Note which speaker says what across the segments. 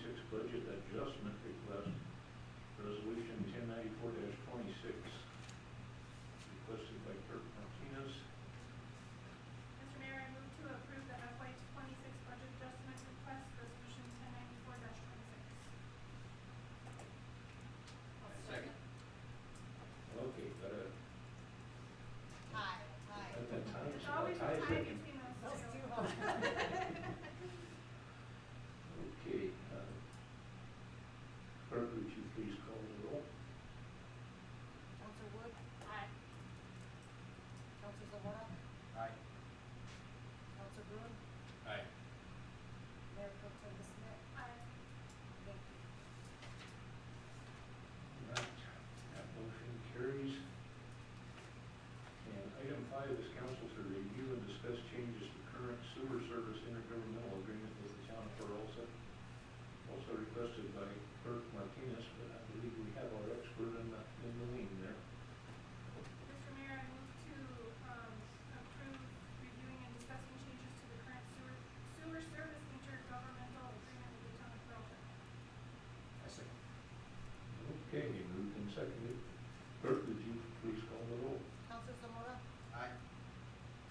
Speaker 1: 26 budget adjustment request, resolution 1094-26, requested by Clerk Martinez.
Speaker 2: Mr. Mayor, I move to approve the FY 26 budget adjustment request, resolution 1094-26.
Speaker 3: Second.
Speaker 1: Okay, got a
Speaker 4: Hi.
Speaker 2: It's always a tie between those
Speaker 4: Those
Speaker 2: two.
Speaker 4: two.
Speaker 1: Okay, clerk, would you please call the roll?
Speaker 4: Counselor Wood?
Speaker 2: Aye.
Speaker 4: Counselor Zamora?
Speaker 3: Aye.
Speaker 4: Counselor Bruin?
Speaker 3: Aye.
Speaker 4: Mayor Pro Tem Smith?
Speaker 2: Aye.
Speaker 4: Thank you.
Speaker 1: Right, that motion carries. And item 5 is council to review and discuss changes to current sewer service intergovernmental agreement with the town of Peralta. Also requested by Clerk Martinez, but I believe we have our expert in the lean there.
Speaker 2: Mr. Mayor, I move to approve reviewing and discussing changes to the current sewer service intergovernmental agreement with the town of Peralta.
Speaker 3: I second.
Speaker 1: Okay, moved and seconded. Clerk, would you please call the roll?
Speaker 4: Counselor Zamora?
Speaker 3: Aye.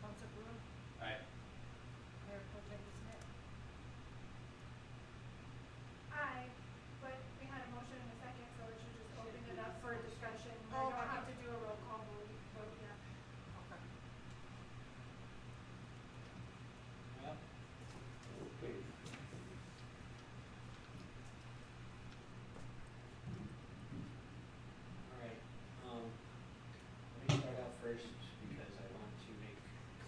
Speaker 4: Counselor Bruin?
Speaker 3: Aye.
Speaker 4: Mayor Pro Tem Smith?
Speaker 2: Aye, but we had a motion in a second, so it should just open it up for discussion. I
Speaker 4: Oh,
Speaker 2: don't
Speaker 4: okay.
Speaker 2: have to do a roll call vote yet.
Speaker 4: Okay.
Speaker 3: Yep.
Speaker 1: Okay.
Speaker 5: All right, let me start out first because I want to make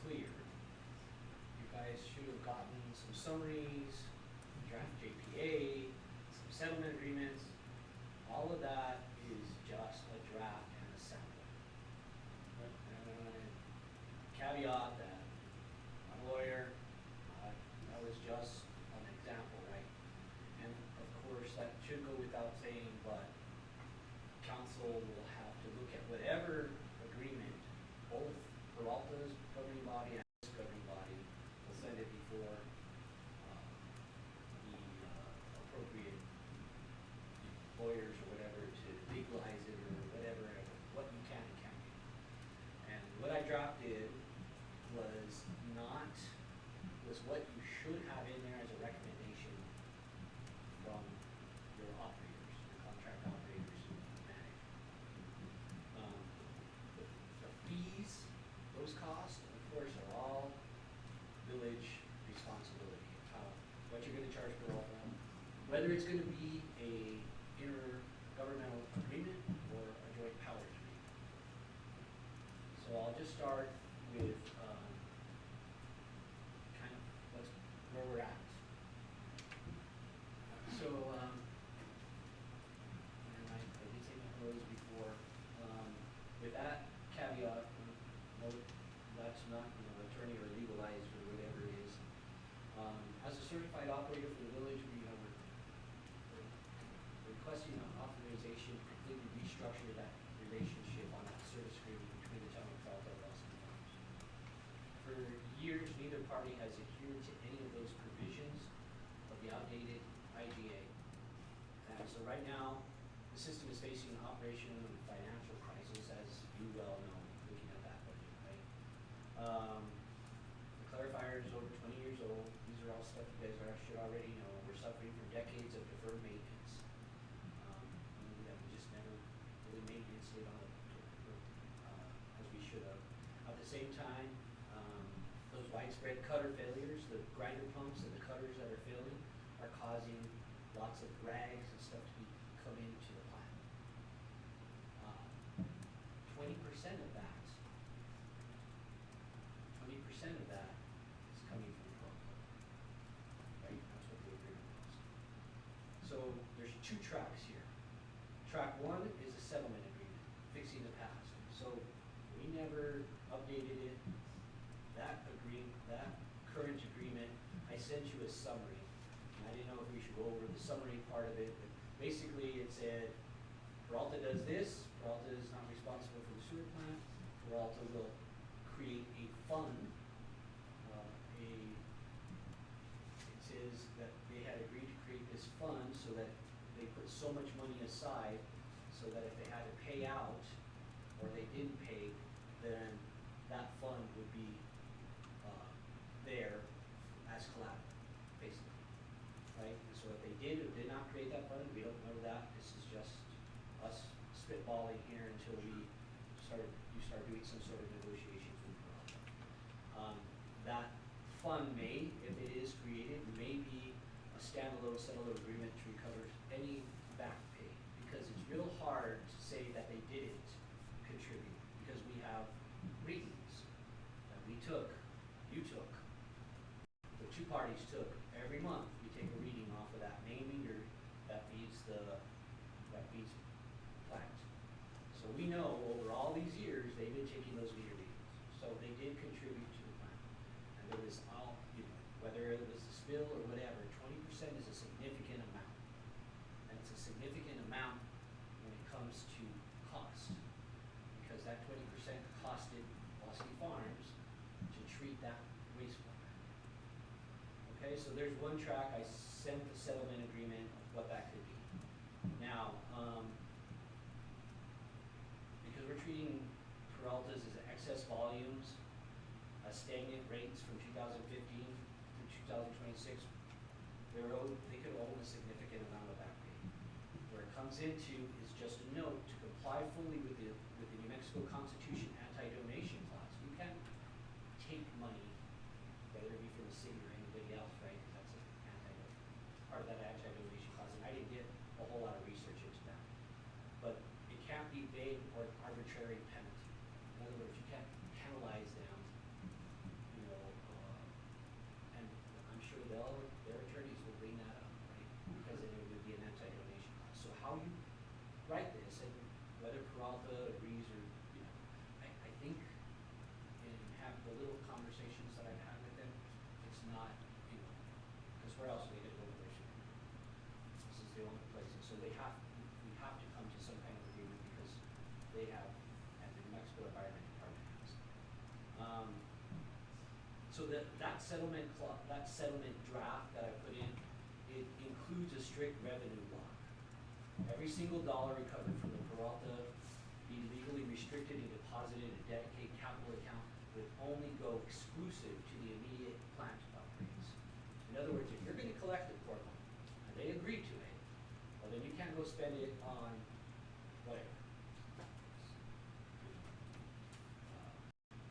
Speaker 5: clear, you guys should have gotten some summaries, draft JPA, some settlement agreements. All of that is just a draft and a sample. And I'm gonna caveat that I'm a lawyer, that was just an example, right? And of course, that should go without saying, but council will have to look at whatever agreement, both Peralta's governing body and this governing body will send it before the appropriate lawyers or whatever to legalize it or whatever, what you can and can't do. And what I drafted was what you should have in there as a recommendation from your operators, your contract operators, manager. The fees, those costs, of course, are all village responsibility. What you're gonna charge per all, whether it's gonna be a intergovernmental agreement or a joint powers agreement. So I'll just start with, kind of where we're at. So, and I did say my hellos before, with that caveat, note that's not, attorney or legalized or whatever it is. As a certified operator for the village, we're requesting an authorization to completely restructure that relationship on that service agreement between the town of Peralta and Bosque. For years, neither party has adhered to any of those provisions of the outdated IGA. And so right now, the system is facing an operational and financial crisis, as you well know, looking at that budget, right? The clarifier is over 20 years old. These are all stuff you guys should already know. We're suffering from decades of deferred maintenance. Meaning that we just never really maintenance it on as we should have. At the same time, those widespread cutter failures, the grinder pumps and the cutters that are failing, are causing lots of rags and stuff to come into the plant. 20% of that is coming from Peralta. Right? That's what the agreement was. So there's two tracks here. Track 1 is a settlement agreement, fixing the past. So we never updated it. That current agreement, I sent you a summary. And I didn't know if we should go over the summary part of it, but basically it said Peralta does this, Peralta is not responsible for the sewer plant, Peralta will create a fund, it says that they had agreed to create this fund so that they put so much money aside so that if they had to pay out or they didn't pay, then that fund would be, there as collateral, basically, right? And so if they did or did not create that fund, we don't know that. This is just us spitballing here until you start doing some sort of negotiations with Peralta. That fund may, if it is created, may be a standalone settler agreement to recover any back pay, because it's real hard to say that they didn't contribute, because we have readings that we took, you took, the two parties took. Every month, we take a reading off of that main meter that feeds plant. So we know over all these years, they've been taking those meter readings. So they did contribute to the plant. And there was all, whether it was a spill or whatever, 20% is a significant amount. And it's a significant amount when it comes to cost. Because that 20% costed Bosque Farms to treat that wastewater. Okay, so there's one track. I sent the settlement agreement of what that could be. Now, because we're treating Peralta's as excess volumes, stagnant rates from 2015 through 2026, they could own a significant amount of back pay. Where it comes into is just a note to comply fully with the New Mexico Constitution anti-donation clause. You can't take money, whether it be from the city or anybody else, right? That's part of that anti-donation clause, and I didn't get a whole lot of research into that. But it can't be vague or arbitrary penalty. In other words, you can't penalize them, and I'm sure their attorneys will bring that up, right? Because then it would be an anti-donation clause. So how you write this, and whether Peralta agrees or, I think in the little conversations that I've had with them, it's not, because where else are they going to go with their shit? This is the only place, and so we have to come to some kind of agreement because they have, and the New Mexico Environment Department has. So that settlement draft that I put in, it includes a strict revenue block. Every single dollar recovered from the Peralta be legally restricted and deposited in a dedicated capital account would only go exclusive to the immediate plant upgrades. In other words, if you're going to collect it for them, and they agree to it, well then you can't go spend it on whatever.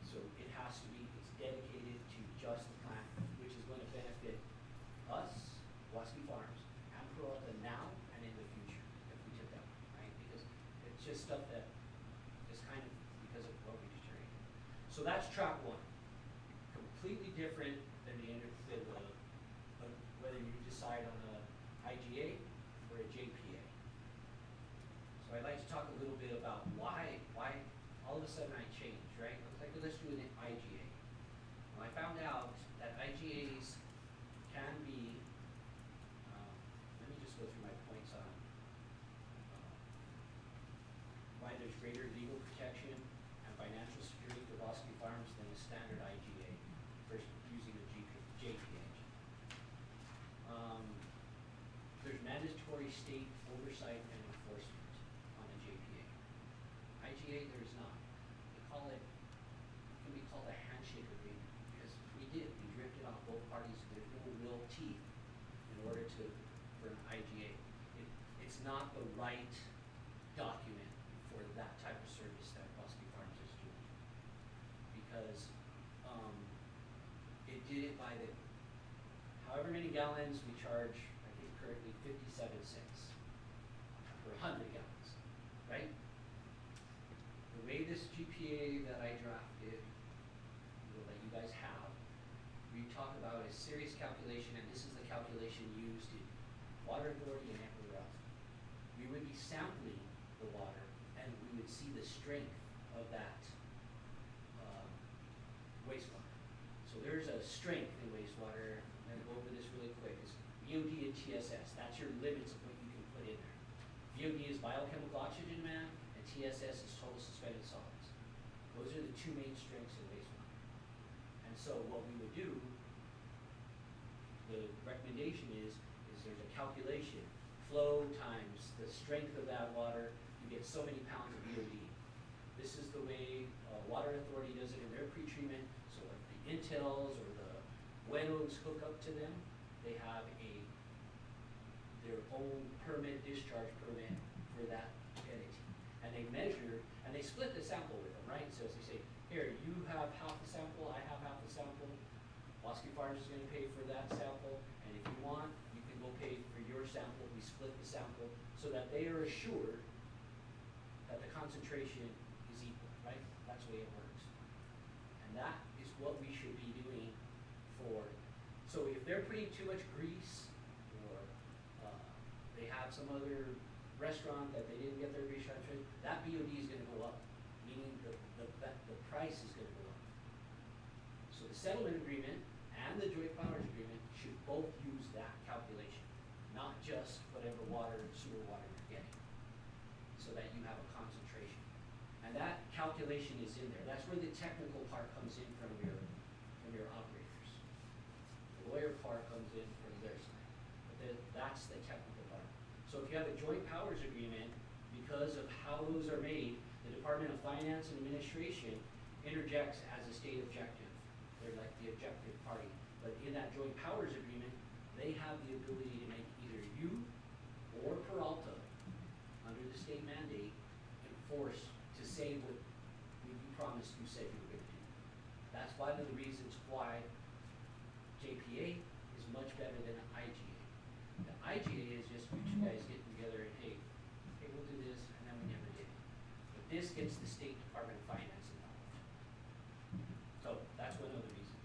Speaker 5: So it has to be, it's dedicated to just the plant, which is going to benefit us, Bosque Farms, and Peralta now and in the future, if we took that one, right? Because it's just stuff that is kind of because of what we deteriorated. So that's track one. Completely different than whether you decide on a IGA or a JPA. So I'd like to talk a little bit about why all of a sudden I changed, right? Let's do an IGA. Well, I found out that IGAs can be, let me just go through my points on why there's greater legal protection and financial security for Bosque Farms than a standard IGA versus using a JPA. There's mandatory state oversight and enforcement on a JPA. IGA, there's not. They call it, can be called a handshake agreement because we drifted off both parties. There's no real teeth in order for an IGA. It's not the right document for that type of service that Bosque Farms is doing because it did it by the however many gallons we charge. I think currently 57 cents per 100 gallons, right? The way this GPA that I drafted, that you guys have, we talk about a serious calculation, and this is the calculation used in Water Authority and everywhere else. We would be sampling the water, and we would see the strength of that wastewater. So there's a strength in wastewater. I'm going to go over this really quick. It's VOD and TSS. That's your limits of what you can put in there. VOD is biochemical oxygen demand, and TSS is total suspended solids. Those are the two main strengths in wastewater. And so what we would do, the recommendation is there's a calculation, flow times the strength of that water, you get so many pounds of BOD. This is the way Water Authority does it in their pretreatment, so if the Intels or the Buenos hook up to them, they have their own permit, discharge permit for that entity. And they measure, and they split the sample with them, right? So as they say, here, you have half the sample, I have half the sample, Bosque Farms is gonna pay for that sample, and if you want, you can go pay for your sample, we split the sample, so that they are assured that the concentration is equal, right? That's the way it works. And that is what we should be doing for, so if they're putting too much grease, or they have some other restaurant that they didn't get their grease transferred, that BOD is gonna go up, meaning the price is gonna go up. So the settlement agreement and the joint powers agreement should both use that calculation, not just whatever sewer water you're getting, so that you have a concentration. And that calculation is in there. That's where the technical part comes in from your operators. The lawyer part comes in from their side. But that's the technical part. So if you have a joint powers agreement, because of how those are made, the Department of Finance and Administration interjects as a state objective. They're like the objective party. But in that joint powers agreement, they have the ability to make either you or Peralta, under the state mandate, enforce to say what you promised you said you were going to do. That's one of the reasons why JPA is much better than IGA. The IGA is just you two guys getting together and hey, we'll do this, and then we never did it. But this gets the State Department of Finance involved. So that's one of the reasons.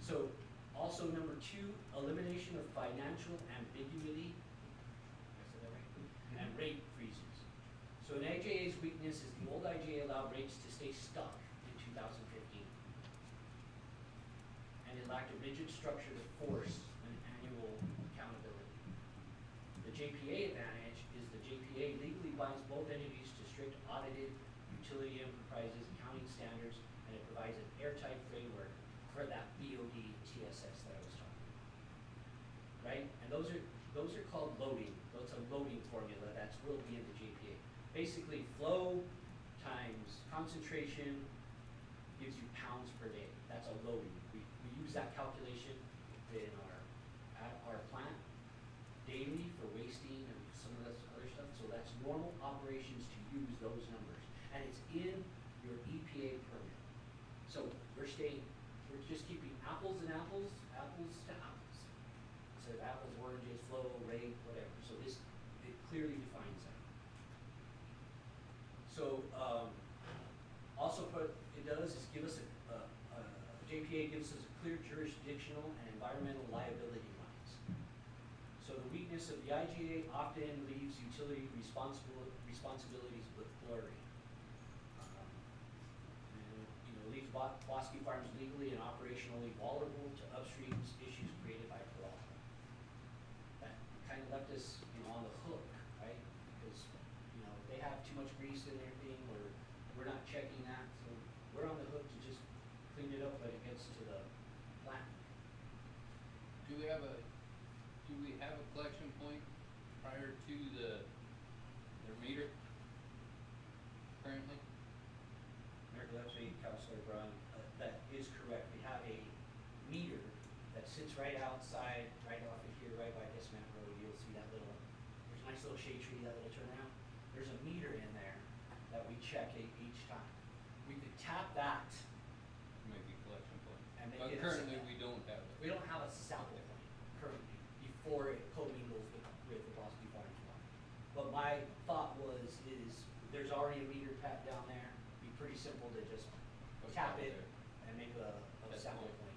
Speaker 5: So also number 2, elimination of financial ambiguity. Did I say that right? And rate freezes. So an IGA's weakness is the old IGA allowed rates to stay stuck in 2015. And it lacked a rigid structure to force an annual accountability. The JPA advantage is the JPA legally binds both entities to strict audited utility enterprises accounting standards, and it provides an airtight framework for that BOD TSS that I was talking about. Right? And those are called loading. That's a loading formula that will be in the JPA. Basically, flow times concentration gives you pounds per day. That's a loading. We use that calculation at our plant daily for wasting and some of this other stuff. So that's normal operations to use those numbers. And it's in your EPA permit. So we're just keeping apples and apples, apples to apples. Instead of apples, oranges, flow, rate, whatever. So it clearly defines that. So also what it does is give us JPA gives us a clear jurisdictional and environmental liability lines. So the weakness of the IGA often leaves utility responsibilities with blurry. Leaves Bosque Farms legally and operationally vulnerable to upstream issues created by Peralta. That kind of left us, on the hook, right? Because, if they have too much grease in their thing, or we're not checking that, so we're on the hook to just clean it up when it gets to the plant.
Speaker 6: Do we have a collection point prior to their meter currently?
Speaker 5: Actually, Councilor Braun, that is correct. We have a meter that sits right outside, right off of here, right by Dismount Road. You'll see that there's a nice little shade tree, that little turnaround. There's a meter in there that we check each time. We could tap that.
Speaker 6: Maybe collection point.
Speaker 5: And make
Speaker 6: But
Speaker 5: it
Speaker 6: currently we don't have it.
Speaker 5: We don't have a sample point currently before it commingles with the Bosque Farms water. But my thought is there's already a meter tap down there. It'd be pretty simple to just tap it and make a sample point.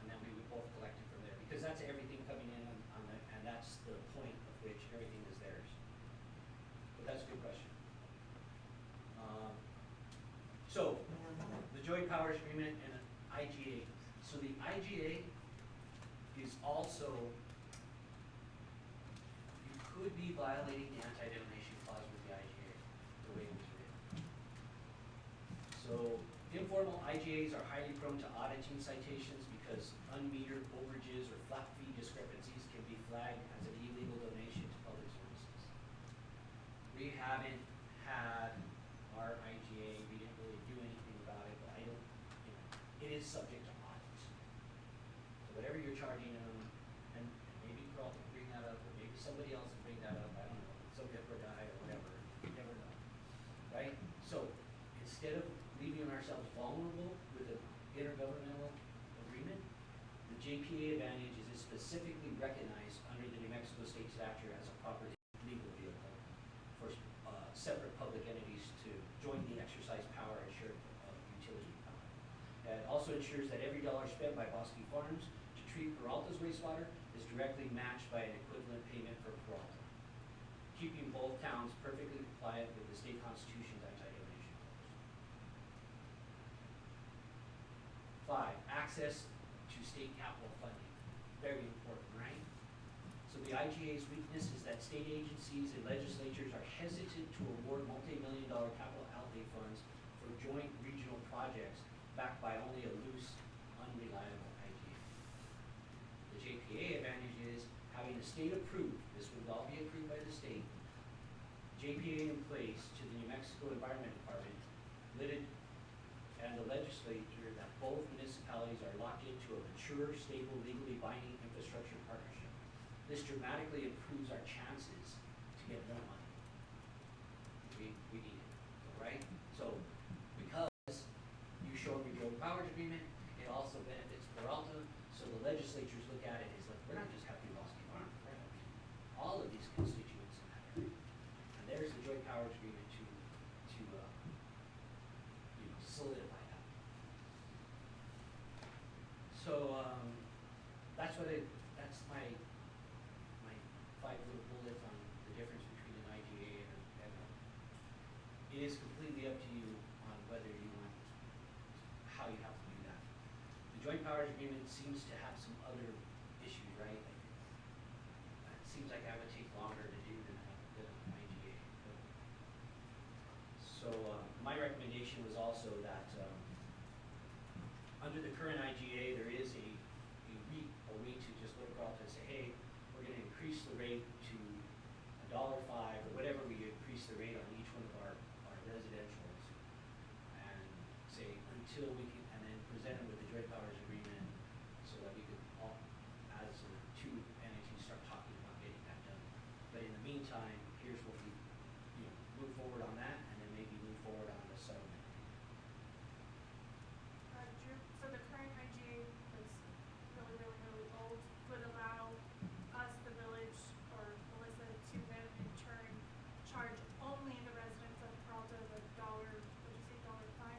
Speaker 5: And then we would both collect it from there, because that's everything coming in and that's the point of which everything is theirs. But that's a good question. So the joint powers agreement and an IGA. So the IGA is also, you could be violating the anti-defamation clause with the IGA, the way it was written. So informal IGAs are highly prone to auditing citations because unmetered overages or flat fee discrepancies can be flagged as an illegal donation to public services. We haven't had our IGA, we didn't really do anything about it, but I don't, it is subject to audit. So whatever you're charging them, and maybe Carl can bring that up, or maybe somebody else can bring that up, I don't know, some different guy or whatever, you never know, right? So instead of leaving ourselves vulnerable with an intergovernmental agreement, the JPA advantage is specifically recognized under the New Mexico State statute as a proper legal vehicle for separate public entities to join the exercise power and share utility power. It also ensures that every dollar spent by Bosque Farms to treat Peralta's wastewater is directly matched by an equivalent payment for Peralta, keeping both towns perfectly compliant with the state constitution's anti-donation clause. 5, access to state capital funding. Very important, right? So the IGA's weakness is that state agencies and legislatures are hesitant to award multi-million-dollar capital outlay funds for joint regional projects backed by only a loose, unreliable IGA. The JPA advantage is having the state approved, this would all be approved by the state, JPA in place to the New Mexico Environment Department, and the legislature that both municipalities are locked into a mature, stable, legally binding infrastructure partnership. This dramatically improves our chances to get more money. We need it, right? So because you showed me joint powers agreement, it also benefits Peralta, so the legislatures look at it as like, we're not just happy Bosque Farm, we're happy all of these constituents in that area. And there's the joint powers agreement to solidify that. So that's my 5 little bullets on the difference between an IGA and it is completely up to you on whether you want, how you have to do that. The joint powers agreement seems to have some other issues, right? Like, it seems like that would take longer to do than an IGA. So my recommendation was also that under the current IGA, there is a way to just look across and say, hey, we're going to increase the rate to $1.05 or whatever we increase the rate on each one of our residentials, and say until we can, and then present it with the joint powers agreement so that we could all, as two entities, start talking about getting that done. But in the meantime, here's what we move forward on that, and then maybe move forward on the settlement.
Speaker 2: Drew, so the current IGA that's really, really, really old would allow us, the village, or Melissa, to then in turn charge only the residents of Peralta the dollar, would you say $5, $6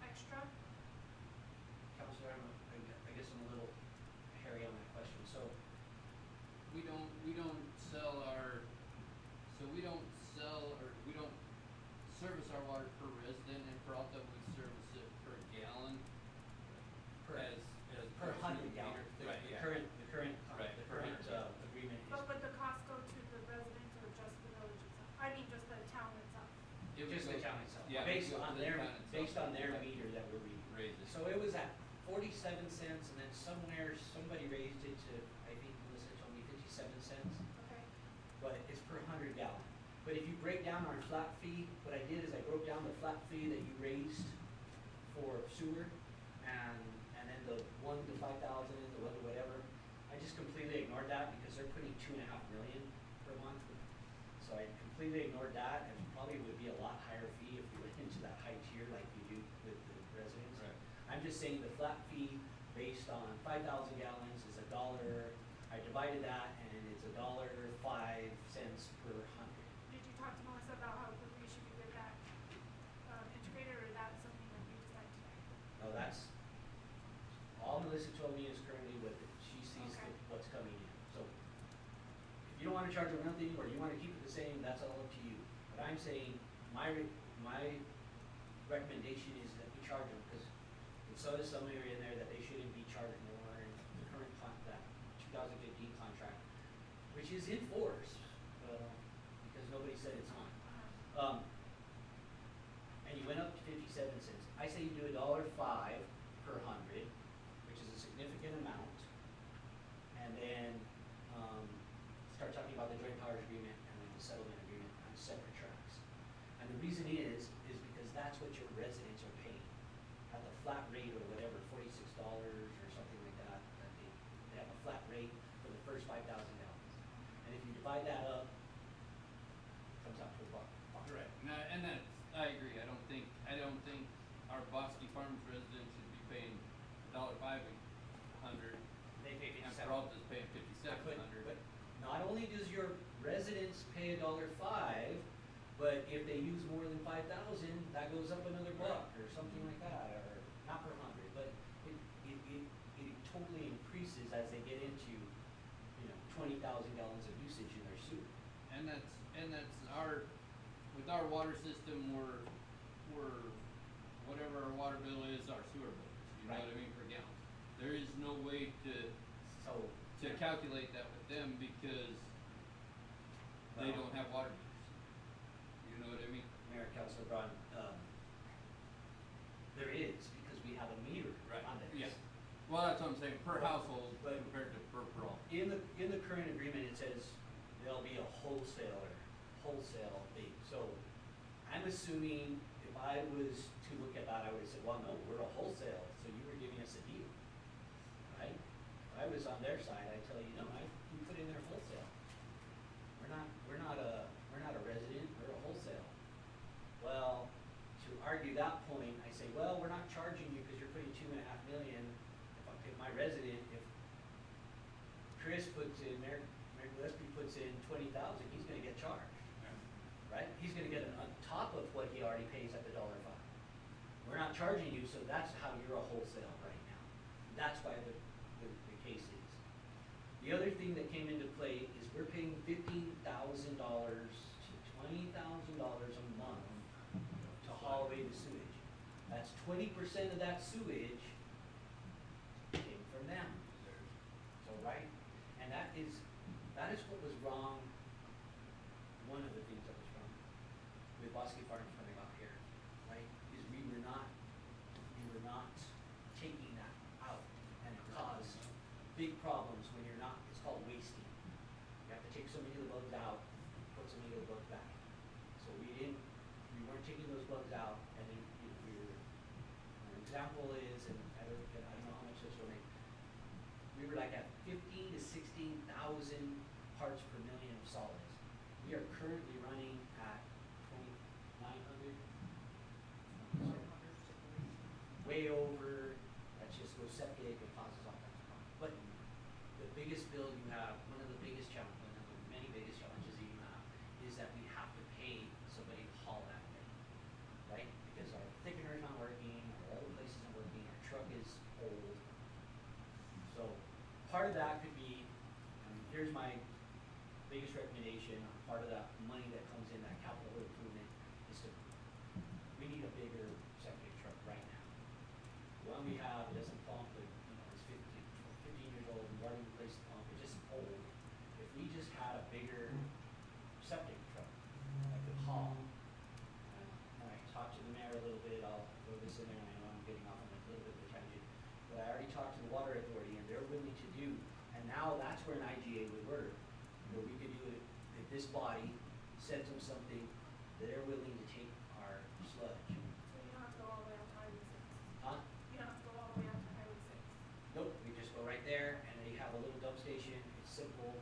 Speaker 2: extra?
Speaker 5: Counselor, I guess I'm a little hairy on that question. So
Speaker 6: We don't sell our, we don't service our water per resident in Peralta, we service it per gallon.
Speaker 5: per
Speaker 6: As
Speaker 5: per
Speaker 6: opposed to
Speaker 5: 100 gallon.
Speaker 6: meter. Right,
Speaker 5: The
Speaker 6: yeah.
Speaker 5: current
Speaker 6: Right, per 100 gallon.
Speaker 5: agreement is
Speaker 2: But would the cost go to the residents or just the village itself? I mean, just the town itself?
Speaker 6: It would
Speaker 5: just the
Speaker 6: go-
Speaker 5: town itself.
Speaker 6: Yeah, it
Speaker 5: based
Speaker 6: would go
Speaker 5: on
Speaker 6: to the
Speaker 5: their
Speaker 6: town itself.
Speaker 5: based on their
Speaker 6: Right.
Speaker 5: meter that we're reading.
Speaker 6: Raise it.
Speaker 5: So it was at 47 cents, and then somewhere somebody raised it to, I think Melissa told me 57 cents.
Speaker 2: Okay.
Speaker 5: But it's per 100 gallon. But if you break down our flat fee, what I did is I broke down the flat fee that you raised for sewer, and then the 1 to 5,000, the 1 to whatever. I just completely ignored that because they're putting $2.5 million per month. So I completely ignored that, and probably would be a lot higher fee if we went into that high tier like we do with the residents.
Speaker 6: Right.
Speaker 5: I'm just saying the flat fee based on 5,000 gallons is $1. I divided that, and it's $1.05 per 100.
Speaker 2: Did you talk to Melissa about how quickly she could get that integrated, or is that something that we decide today?
Speaker 5: No, that's, all Melissa told me is currently what she sees
Speaker 2: Okay.
Speaker 5: what's coming in. So if you don't wanna charge them nothing, or you wanna keep it the same, that's all up to you. But I'm saying, my recommendation is that we charge them, because it says somewhere in there that they shouldn't be charged more in the current that 2015 contract, which is in force, because nobody said it's on. And you went up to 57 cents. I say you do $1.05 per 100, which is a significant amount, and then powers agreement and then the settlement agreement on separate tracks. And the reason is because that's what your residents are paying. At the flat rate or whatever, $46 or something like that, they have a flat rate for the first 5,000 gallons. And if you divide that up, it comes out to a buck.
Speaker 6: Correct. And that's, I agree, I don't think our Bosque Farms residents should be paying $1.05 a hundred,
Speaker 5: They pay
Speaker 6: and
Speaker 5: 57.
Speaker 6: Peralta's paying
Speaker 5: But,
Speaker 6: 5,700.
Speaker 5: but not only does your residents pay $1.05, but if they use more than 5,000, that goes up another buck or something like that, or not per hundred, but it totally increases as they get into, 20,000 gallons of usage in their sewer.
Speaker 6: And that's with our water system, we're, whatever our water bill is, our sewer bill is, you know
Speaker 5: Right.
Speaker 6: what I mean, per gallon. There is no way to
Speaker 5: So,
Speaker 6: calculate that with them because they
Speaker 5: Well-
Speaker 6: don't have water meters. You know what I mean?
Speaker 5: Mayor, Councilor Braun, there is, because we have a meter on this.
Speaker 6: Yeah. Well, that's what I'm saying, per household
Speaker 5: But-
Speaker 6: compared to per Peralta.
Speaker 5: In the current agreement, it says there'll be a wholesale fee. So I'm assuming if I was to look at that, I would have said, well, no, we're a wholesale, so you were giving us a deal, right? If I was on their side, I'd tell you, no, you put in there wholesale. We're not a resident, we're a wholesale. Well, to argue that point, I say, well, we're not charging you because you're putting 2.5 million. If my resident, if Chris puts in, Mayor Gillespie puts in 20,000, he's gonna get charged, right? He's gonna get it on top of what he already pays at the $1.05. We're not charging you, so that's how you're a wholesale right now. That's why the case is. The other thing that came into play is we're paying $15,000 to $20,000 a month to haul away the sewage. That's 20% of that sewage came from them. So, right, and that is what was wrong, one of the things that was wrong with Bosque Farms coming out here, right, is we were not taking that out, and it caused big problems when you're not, it's called wasting. You have to take so many of the bugs out, put so many of the bugs back. So we weren't taking those bugs out, and then an example is, and I don't know how much this will make, we were like at 15 to 16,000 parts per million of solids. We are currently running at 2,900. Way over, that just goes septic and causes all kinds of problems. But the biggest bill you have, one of the biggest challenges, one of the many biggest challenges that you have, is that we have to pay somebody to haul that thing, right? Because our thickener is not working, our other place isn't working, our truck is old. So part of that could be, here's my biggest recommendation, part of that money that comes in, that capital improvement, is we need a bigger septic truck right now. The one we have, it doesn't pump, it's 15 years old, we've already replaced the pump, it's just old. If we just had a bigger septic truck that could haul, and I talked to the mayor a little bit, I'll throw this in there, and I know I'm getting off on a little bit of a tangent, but I already talked to the water authority, and they're willing to do, and now that's where an IGA would work, where we could do it, if this body sends them something, they're willing to take our sludge.
Speaker 2: So you don't have to go all the way out to Highway 6.
Speaker 5: Huh?
Speaker 2: You don't have to go all the way out to Highway 6.
Speaker 5: Nope, we just go right there, and they have a little dump station, it's simple.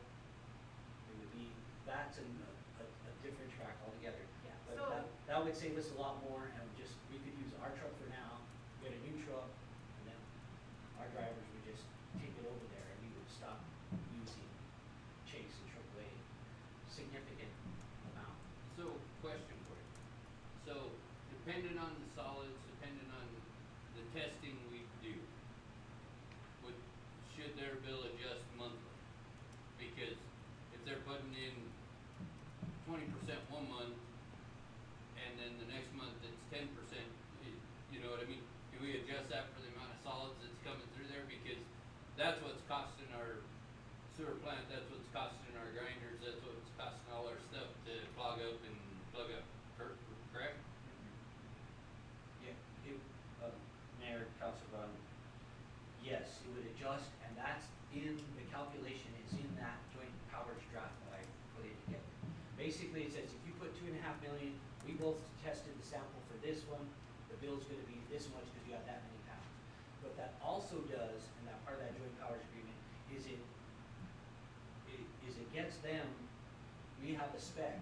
Speaker 5: It would be, that's a different track altogether.
Speaker 2: Yeah,
Speaker 5: But
Speaker 2: so-
Speaker 5: that would save us a lot more, and we could use our truck for now, get a new truck, and then our drivers would just take it over there, and we would stop using Chase and AAA significant amount.
Speaker 6: So, question for you. So, depending on the solids, depending on the testing we do, should their bill adjust monthly? Because if they're putting in 20% one month, and then the next month it's 10%, you know what I mean? Can we adjust that for the amount of solids that's coming through there? Because that's what's costing our sewer plant, that's what's costing our grinders, that's what's costing all our stuff to clog up, correct?
Speaker 5: Yeah, Mayor, Councilor Braun, yes, it would adjust, and that's in, the calculation is in that joint powers draft that I put in together. basically it says if you put 2.5 million, we both tested the sample for this one, the bill's gonna be this much because you got that many pounds. What that also does, and that part of that joint powers agreement, is it gets them, we have a spec,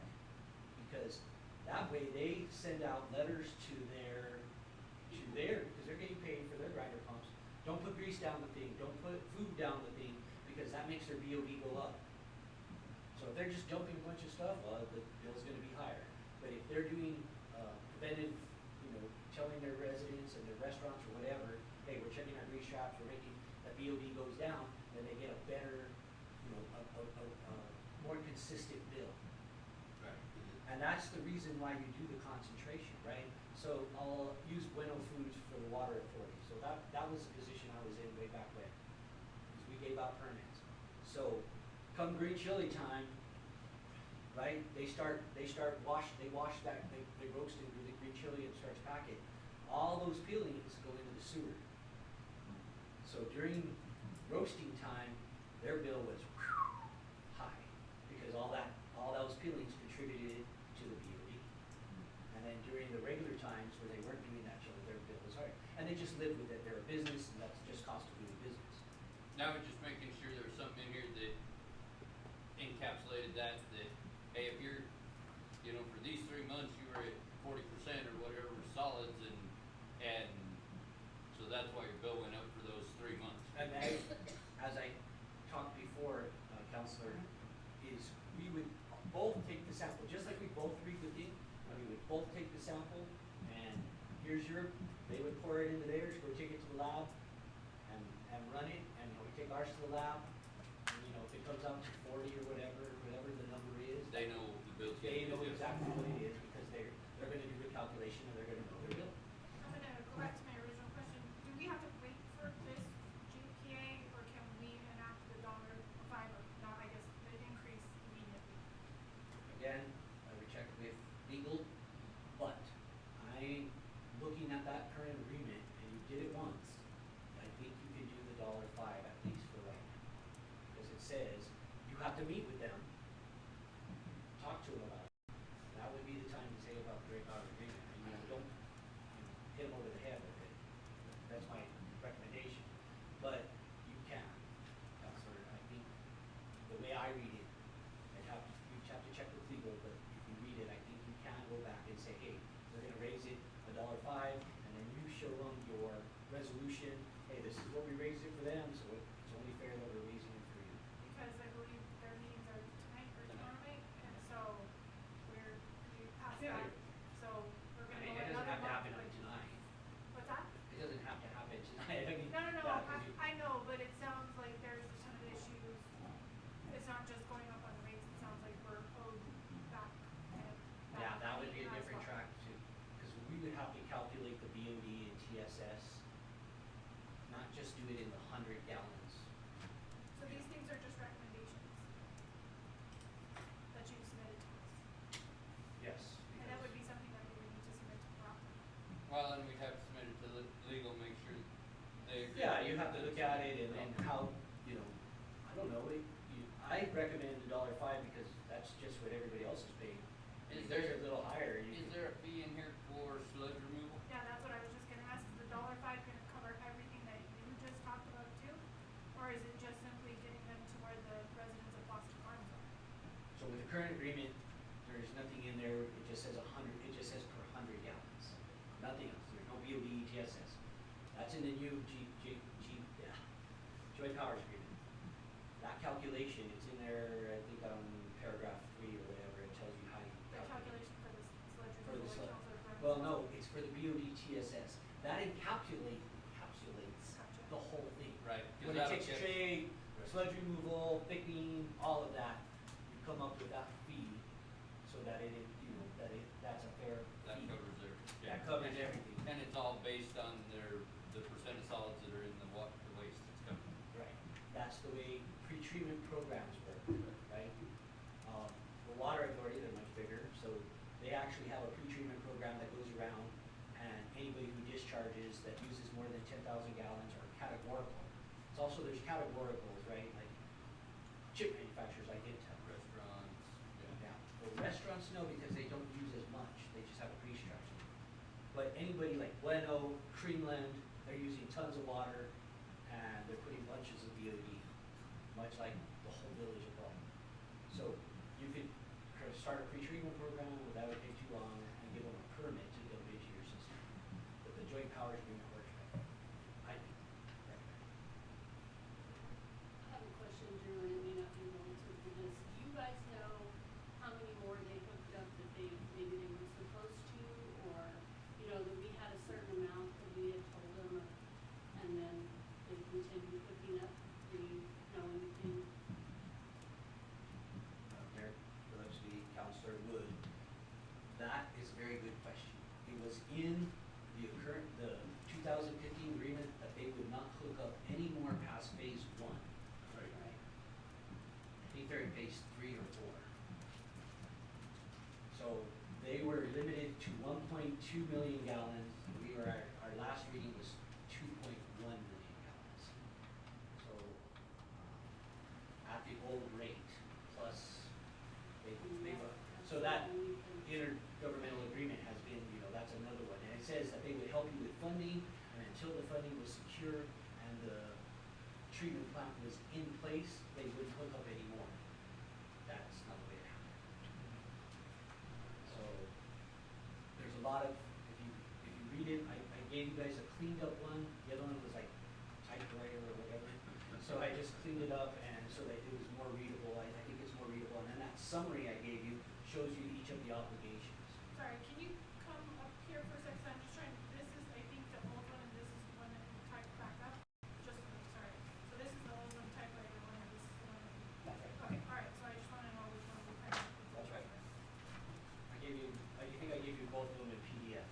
Speaker 5: because that way they send out letters to their, because they're getting paid for their grinder pumps. Don't put grease down the thing, don't put food down the thing, because that makes their BOD go up. So if they're just dumping a bunch of stuff, well, the bill's gonna be higher. But if they're doing, preventive, telling their residents and their restaurants or whatever, hey, we're checking our grease traps, we're making, that BOD goes down, then they get a better, a more consistent bill.
Speaker 6: Right.
Speaker 5: And that's the reason why you do the concentration, right? So I'll use Bueno Foods for the water authority. So that was the position I was in way back when, because we gave out permits. So come green chili time, right? They wash that, they roast it with the green chili and starts packing. All those peelings go into the sewer. So during roasting time, their bill was high, because all those peelings contributed to the BOD. And then during the regular times where they weren't doing that chili, their bill was higher. And they just lived with it. They're a business, and that's just cost of doing business.
Speaker 6: Now we're just making sure there was something in here that encapsulated that, hey, if you're, for these 3 months, you were at 40% or whatever solids, and so that's why your bill went up for those 3 months.
Speaker 5: And as I talked before, Counselor, is we would both take the sample, just like we both read the thing, we would both take the sample, and they would pour it into theirs, go take it to the lab, and run it, and we take ours to the lab, and if it comes out to 40 or whatever the number is,
Speaker 6: They know the bill's gonna
Speaker 5: they
Speaker 6: be
Speaker 5: know
Speaker 6: different.
Speaker 5: exactly what it is, because they're gonna do the calculation, and they're gonna know their bill.
Speaker 2: I'm gonna go back to my original question. Do we have to wait for this GPA, or can we enact the $5, or not, I guess, the increase immediately?
Speaker 5: Again, I would check with legal, but I, looking at that current agreement, and you did it once, I think you can do the $5 at least for right now. Because it says, you have to meet with them, talk to them about it. That would be the time to say about the great power agreement. Don't hit them over the head with it. That's my recommendation. But you can, Counselor, I think, the way I read it, you have to check with legal, but if you read it, I think you can go back and say, hey, we're gonna raise it $5, and then you show them your resolution, hey, this is what we raised it for them, so it's only fair that we're raising it for you.
Speaker 2: Because I believe their meetings are tonight or tomorrow night, and so we passed
Speaker 5: Yeah.
Speaker 2: that. So we're
Speaker 5: I
Speaker 2: gonna
Speaker 5: mean,
Speaker 2: go
Speaker 5: it doesn't
Speaker 2: another
Speaker 5: have to
Speaker 2: month,
Speaker 5: happen
Speaker 2: like,
Speaker 5: tonight.
Speaker 2: what's that?
Speaker 5: It doesn't have to happen tonight. I mean,
Speaker 2: No,
Speaker 5: yeah, 'cause you-
Speaker 2: I know, but it sounds like there's a ton of issues. It's not just going up on rates, it sounds like we're owed back.
Speaker 5: Yeah, that would be a
Speaker 2: as
Speaker 5: different
Speaker 2: well.
Speaker 5: track too, because we would have to calculate the BOD and TSS, not just do it in the 100 gallons.
Speaker 2: So these things are just recommendations that you submitted to us.
Speaker 5: Yes.
Speaker 2: And that would be something that we would need to submit to Brockman.
Speaker 6: Well, then we'd have to submit it to legal, make sure they agree.
Speaker 5: Yeah, you have to look at it and how, I don't know, I recommend the $5 because that's just what everybody else is paying.
Speaker 6: Is
Speaker 5: If theirs
Speaker 6: there-
Speaker 5: are a little higher,
Speaker 6: Is there a fee in here for sludge removal?
Speaker 2: Yeah, that's what I was just gonna ask, is the $5 gonna cover everything that you just talked about too? Or is it just simply getting them to where the residents of Bosque Farms are?
Speaker 5: So with the current agreement, there's nothing in there, it just says 100, it just says per 100 gallons. Nothing else, there's no BOD, TSS. That's in the new Joint Powers Agreement. That calculation, it's in there, I think on paragraph 3 or whatever, it tells you how you
Speaker 2: The
Speaker 5: calculate.
Speaker 2: calculation for this sludge
Speaker 5: For the
Speaker 2: removal,
Speaker 5: sludge.
Speaker 2: like Counselor Burns
Speaker 5: Well,
Speaker 2: said.
Speaker 5: no, it's for the BOD TSS. That encapsulates
Speaker 2: Gotcha.
Speaker 5: the whole thing.
Speaker 6: Right, 'cause
Speaker 5: When it
Speaker 6: that'll
Speaker 5: takes
Speaker 6: get-
Speaker 5: trade, sludge removal, thickening, all of that, you come up with that fee so that that's a fair
Speaker 6: That
Speaker 5: fee.
Speaker 6: covers their.
Speaker 5: That covers everything.
Speaker 6: And it's all based on the percent of solids that are in the waste that's coming.
Speaker 5: Right, that's the way pretreatment programs work, right? The water authority, they're much bigger, so they actually have a pretreatment program that goes around, and anybody who discharges that uses more than 10,000 gallons are categorical. It's also, there's categoricals, right, like chip manufacturers like Intel.
Speaker 6: Restaurants,
Speaker 5: Yeah, the restaurant restaurants, no, because they don't use as much, they just have a grease trap. But anybody like Bueno, Creamland, they're using tons of water, and they're putting bunches of BOD, much like the whole village of Bosque. So you could start a pre-treatment program without it take too long, and give them a permit to build into your system. But the joint powers agreement works better, I think, recommend.
Speaker 7: I have a question, Drew, and it may not be relative to this. Do you guys know how many more they hooked up that maybe they were supposed to, or, you know, that we had a certain amount that we had told them, and then they continued hooking up? Do you know anything?
Speaker 5: Mayor Gillespie, Councilor Wood, that is a very good question. It was in the 2015 agreement that they would not hook up any more past phase one.
Speaker 1: Right.
Speaker 7: Right.
Speaker 5: I think they're in phase 3 or 4. So they were limited to 1.2 million gallons. We were, our last reading was 2.1 million gallons. So, at the old rate, plus so that intergovernmental agreement has been, you know, that's another one. And it says that they would help you with funding, and until the funding was secure and the treatment plant was in place, they wouldn't hook up anymore. That's not the way it happened. So, there's a lot of, if you read it, I gave you guys a cleaned up one. The other one was like typewriter or whatever. So I just cleaned it up, and so that it was more readable. I think it's more readable. And then that summary I gave you shows you each of the obligations.
Speaker 2: Sorry, can you come up here for a second? I'm just trying, this is, I think, the old one, and this is the one that you typed back up. Just, sorry. So this is the old one, typewriter one, and this is the one that you.
Speaker 5: That's right.
Speaker 2: Okay, all right, so I just wanna know which one we kind of.
Speaker 5: That's right. I think I gave you both of them in PDF.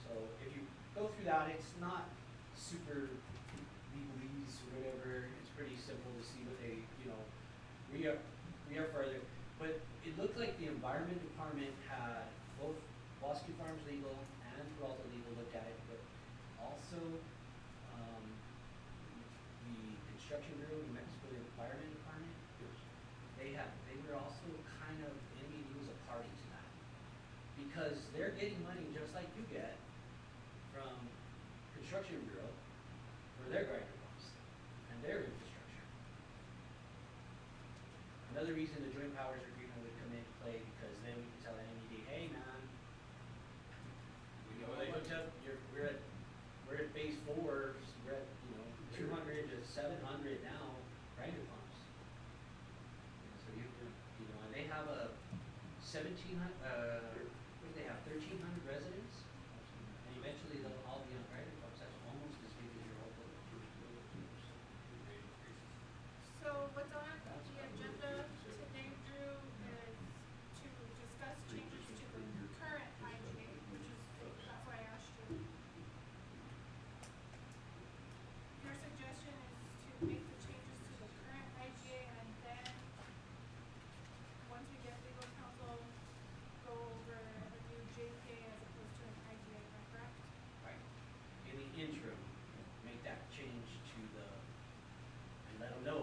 Speaker 5: So if you go through that, it's not super legalese or whatever. It's pretty simple to see what they, you know, we are further. But it looked like the Environment Department had both Bosque Farms Legal and Peralta Legal look at it, but also the Construction Bureau, New Mexico Environment Department. They were also kind of, NBD was a party to that. Because they're getting money just like you get from Construction Bureau for their grinder pumps and their infrastructure. Another reason the joint powers agreement would come into play, because then we can tell NBD, hey man,
Speaker 6: We
Speaker 5: you
Speaker 6: know
Speaker 5: know, they
Speaker 6: how
Speaker 5: hooked
Speaker 6: much.
Speaker 5: up, we're at phase 4, we're at, you know, 200 to 700 now, grinder pumps. So you know, and they have a 1,700, what do they have, 1,300 residents? And eventually they'll all be on grinder pumps. That's almost as big as your whole village.
Speaker 2: So what's on the agenda today, Drew, is to discuss changes to the current IGA, which is, that's why I asked you. Your suggestion is to make the changes to the current IGA, and then, once we get legal counsel, go over a new JPA as opposed to an IGA, is that correct?
Speaker 5: Right. In the interim, make that change to and let them know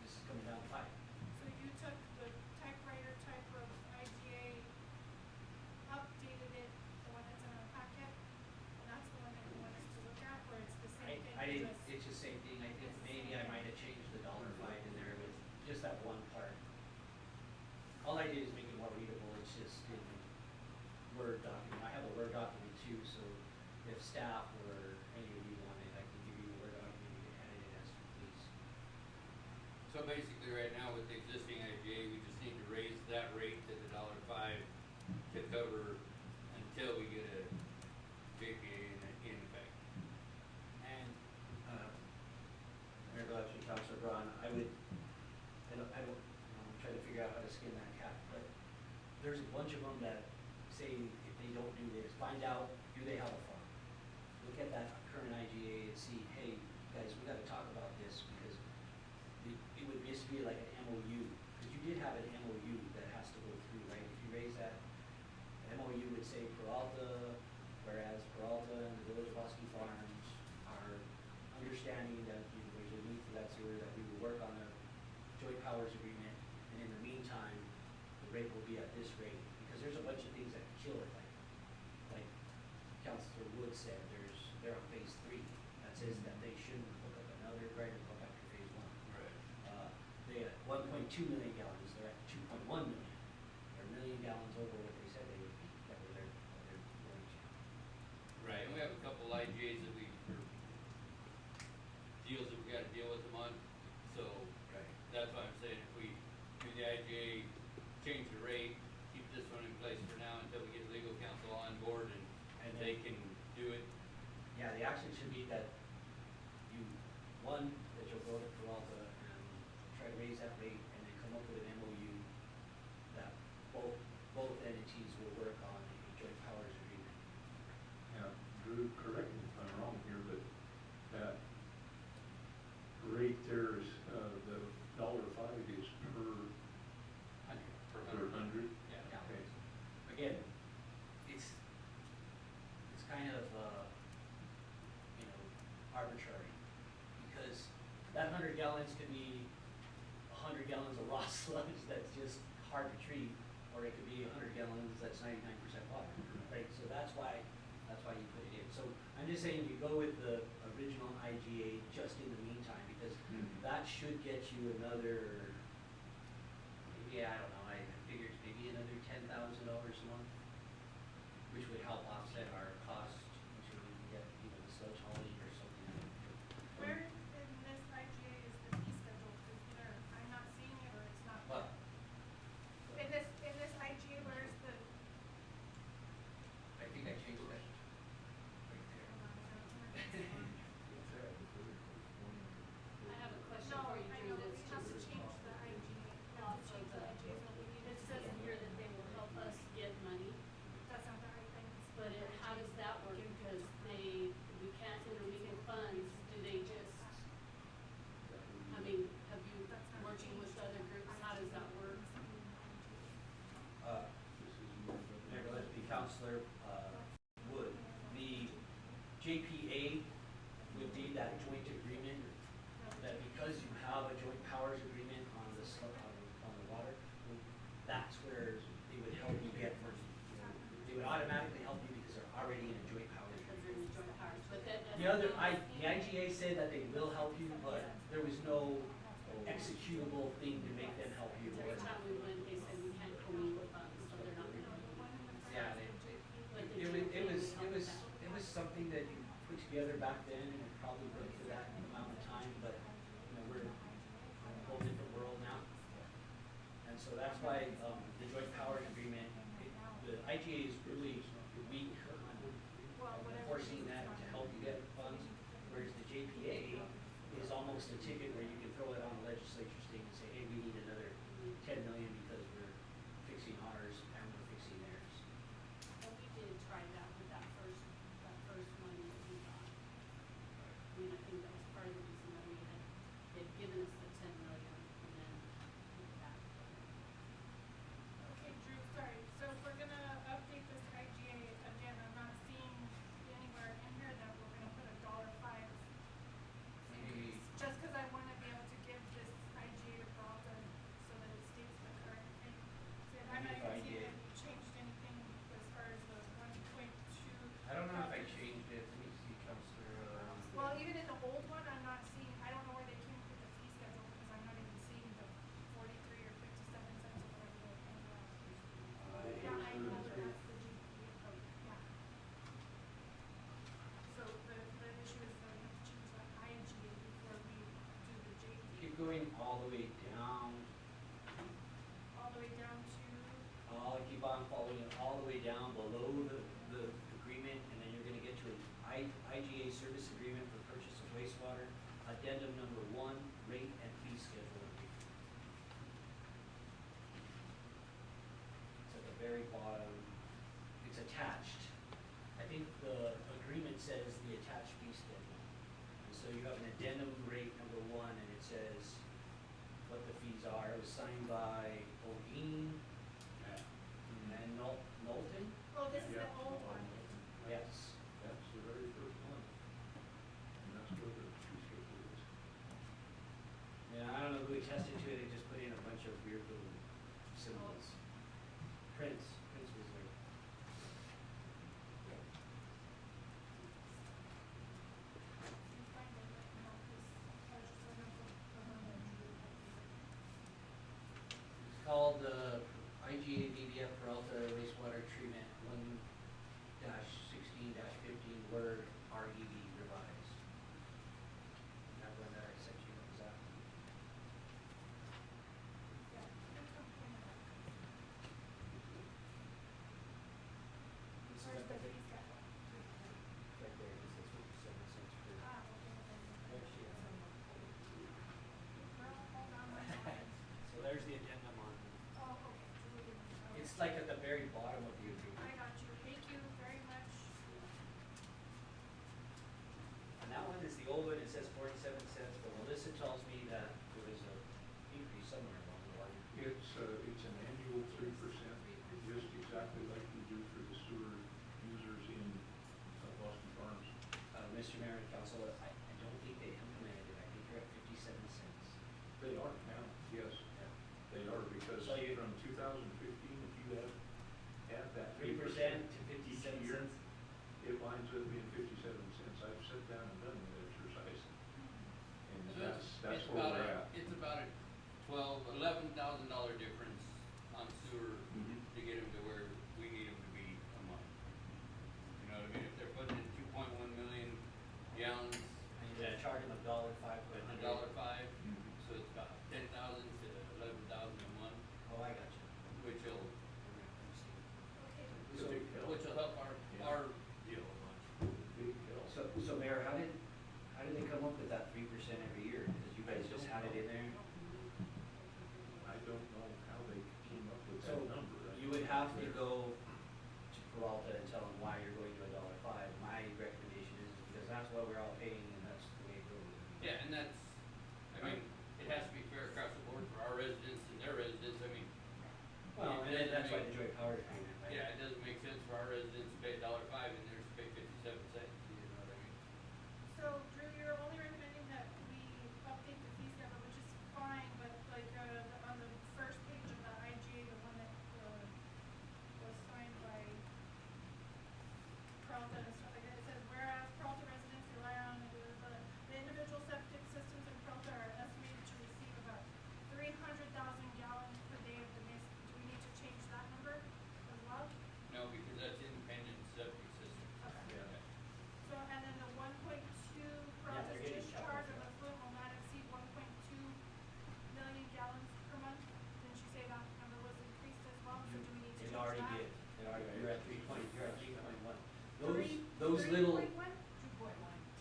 Speaker 5: this is coming down the pipe.
Speaker 2: So you took the typewriter type of IGA, updated it, the one that's in our packet, and that's the one that you want us to look at, or it's the same thing?
Speaker 5: I didn't,
Speaker 2: just-
Speaker 5: it's the same thing. I think maybe I might have changed the $5 in there with just that one part. All I did is make it more readable. It's just in Word document. I have a Word document too, so if staff or any of you want it, I can give you the Word document. You can edit it as you please.
Speaker 6: So basically, right now with the existing IGA, we just need to raise that rate to the $5 to cover until we get a JPA in effect.
Speaker 5: And, Mayor Gillespie, Councilor Braun, I would, I don't, I'm trying to figure out how to skin that cat, but there's a bunch of them that say if they don't do this, find out, do they have a farm? Look at that current IGA and see, hey, guys, we gotta talk about this, because it would just be like an MOU, because you did have an MOU that has to go through, right? If you raise that, MOU would say Peralta, whereas Peralta and the Village of Bosque Farms are understanding that, you know, there's a need for that sewer, that we will work on a joint powers agreement, and in the meantime, Wood said, they're on phase 3. That says that they shouldn't hook up another grinder pump after phase 1.
Speaker 6: Right.
Speaker 5: They at 1.2 million gallons, they're at 2.1 million. They're a million gallons over what they said they would be, that they're going to.
Speaker 6: Right, and we have a couple IGAs that or deals that we gotta deal with them on, so
Speaker 5: Right.
Speaker 6: that's why I'm saying if we do the IGA, change the rate, keep this one in place for now until we get legal counsel on board and
Speaker 5: And
Speaker 6: they
Speaker 5: then-
Speaker 6: can do it.
Speaker 5: Yeah, the action should be that that you'll go to Peralta and try to raise that rate and then come up with an MOU that both entities will work on a joint powers agreement.
Speaker 1: Yeah, Drew, correct me if I'm wrong here, but that rate there is, the $1.05 is per hundred?
Speaker 5: Yeah.
Speaker 1: Okay.
Speaker 5: Again, it's kind of, arbitrary, because that 100 gallons could be 100 gallons of raw sludge that's just hard to treat, or it could be 100 gallons that's 99% water, right? So that's why you put it in. So I'm just saying you go with the original IGA just in the meantime, because that should get you another, maybe, I don't know, I figured maybe another $10,000 a month, which would help offset our cost until we can get, the sludge hauling or something.
Speaker 2: Where in this IGA is the fee schedule? Because either I'm not seeing it or it's not.
Speaker 5: But
Speaker 2: In this IGA, where's the?
Speaker 5: I think I changed that right there.
Speaker 7: I have a question
Speaker 2: No,
Speaker 7: for you,
Speaker 2: I
Speaker 7: Drew,
Speaker 2: know, but
Speaker 7: that's
Speaker 2: we have to
Speaker 7: just
Speaker 2: change the IGA. We have
Speaker 7: off
Speaker 2: to
Speaker 7: of
Speaker 2: change the IGA, so we need
Speaker 7: it
Speaker 2: to.
Speaker 7: says in here that they will help us get money,
Speaker 2: That's not the right thing.
Speaker 7: but how does that work? Because we can't intermingle funds, do they just, have you working with other groups, how does that work?
Speaker 5: Mayor Gillespie, Councilor Wood, the JPA would be that joint agreement, that because you have a joint powers agreement on the water, that's where they would help you get money. They would automatically help you because they're already in a joint powers
Speaker 7: Because
Speaker 5: agreement.
Speaker 7: they're in the joint powers, but that doesn't.
Speaker 5: The IGA said that they will help you, but there was no executable thing to make them help you.
Speaker 7: Every time we went, they said we can't commingle funds, so they're not gonna.
Speaker 5: Yeah, it was something that you put together back then, and it probably worked for that amount of time, but, we're in a whole different world now. And so that's why, the joint powers agreement, the IGA is really weak on enforcing that to help you get funds, whereas the JPA is almost a ticket where you can throw it on the legislature's thing and say, hey, we need another 10 million because we're fixing ours and we're fixing theirs.
Speaker 7: And we did try that with that first money that we got. I mean, I think that was part of the reason that we had given us the 10 million and then put it back.
Speaker 2: Okay, Drew, sorry, so if we're gonna update this IGA, again, I'm not seeing anywhere in here that we're gonna put $1.05 increase. Just cause I wanna be able to give this IGA to Peralta so that it stays the current thing. So I'm not even seeing that we changed anything as far as the 1.2.
Speaker 5: I don't know if I changed it, let me see, Counselor,
Speaker 2: Well, even in the old one, I'm not seeing, I don't know where they came up with the fee schedule, because I'm not even seeing the 43 or 57 cents or whatever they're paying out. Yeah, I know that that's the GPA code, yeah. So the issue is that we have to change that IGA before we do the JPA.
Speaker 5: keep going all the way down,
Speaker 2: All the way down to,
Speaker 5: keep on following it all the way down below the agreement, and then you're gonna get to an IGA service agreement for purchase of wastewater, addendum number 1, rate and fee schedule agreement. It's at the very bottom, it's attached. I think the agreement says the attached fee schedule. And so you have an addendum rate number 1, and it says what the fees are. It was signed by Odine and Knowlton?
Speaker 2: oh, this is the
Speaker 1: Yeah.
Speaker 2: old one.
Speaker 5: Yes.
Speaker 1: That's the very first one. And that's where the fee schedule is.
Speaker 5: Yeah, I don't know who attested to it, they just put in a bunch of weird little symbols. Prince was there. called, IGA BBF Peralta wastewater treatment 1-16-15 word REV revised. That one that I sent you, what was that?
Speaker 2: Yeah, you can point it out.
Speaker 5: This is
Speaker 2: Where's
Speaker 5: at
Speaker 2: the
Speaker 5: the
Speaker 2: fee schedule?
Speaker 5: right there, it says 57 cents per.
Speaker 2: Ah, okay, okay.
Speaker 5: There she is.
Speaker 2: Girl, hold on, my mind.
Speaker 5: So there's the addendum on,
Speaker 2: Oh, okay.
Speaker 5: it's like at the very bottom of the
Speaker 2: I
Speaker 5: agreement.
Speaker 2: got you, thank you very much.
Speaker 5: And that one is the old one, it says 47 cents, but Melissa tells me that there was a increase somewhere along the line.
Speaker 1: It's an annual 3%, just exactly like we do for the sewer users in Bosque Farms.
Speaker 5: Mr. Mayor and Council, I don't think they implemented it, I think you're at 57 cents.
Speaker 1: They are now, yes, they are, because
Speaker 5: So you-
Speaker 1: from 2015, if you add that
Speaker 5: 3% to
Speaker 1: each
Speaker 5: 57
Speaker 1: year,
Speaker 5: cents?
Speaker 1: it winds up being 57 cents. I've sat down and done the exercise, and
Speaker 6: So
Speaker 1: that's
Speaker 6: it's
Speaker 1: where
Speaker 6: about
Speaker 1: we're at.
Speaker 6: It's about a $11,000 difference on sewer
Speaker 1: Mhm.
Speaker 6: to get them to where we need them to be a month. You know what I mean? If they're putting in 2.1 million gallons,
Speaker 5: And you're gonna charge them $1.05 per hundred.
Speaker 6: $1.05,
Speaker 1: Mhm.
Speaker 6: so it's about 10,000 to 11,000 a month,
Speaker 5: Oh, I got you.
Speaker 6: which will,
Speaker 2: Okay.
Speaker 1: It's a big help.
Speaker 6: which will help
Speaker 1: Yeah.
Speaker 6: our deal a bunch.
Speaker 1: Big help.
Speaker 5: So Mayor, how did they come up with that 3% every year? Because you guys just had it in there?
Speaker 1: I don't know how they came up with
Speaker 5: So
Speaker 1: that number.
Speaker 5: you would have to go to Peralta and tell them why you're going to $1.05. My recommendation is because that's what we're all paying and that's the way it goes.
Speaker 6: Yeah, and that's, I mean, it has to be fair across the board for our residents and their residents, I mean.
Speaker 5: Well, and
Speaker 6: it doesn't
Speaker 5: that's why
Speaker 6: make-
Speaker 5: the joint powers agreement, right?
Speaker 6: Yeah, it doesn't make sense for our residents to pay $1.05 and theirs to pay 57 cents, you know what I mean?
Speaker 2: So Drew, you're only recommending that we update the fee schedule, which is fine, but like, on the first page of the IGA, the one that, was signed by Carlton and stuff like that, it says, whereas Carlton residents rely on, the individual septic systems in Carlton are estimated to receive about 300,000 gallons per day of the mist. Do we need to change that number as well?
Speaker 6: No, because that's independent septic system.
Speaker 2: Okay.
Speaker 1: Yeah.
Speaker 2: So, and then the 1.2
Speaker 5: they're
Speaker 2: process
Speaker 5: getting
Speaker 2: discharge
Speaker 5: double
Speaker 2: of
Speaker 5: that.
Speaker 2: effluent will not exceed 1.2 million gallons per month. Didn't you say that number was increased as well? So do we need to
Speaker 5: It
Speaker 2: change
Speaker 5: already
Speaker 2: that?
Speaker 5: did. It already, you're at 3.1.
Speaker 2: Three-
Speaker 5: Those little,
Speaker 2: 3.1?
Speaker 5: 2.1,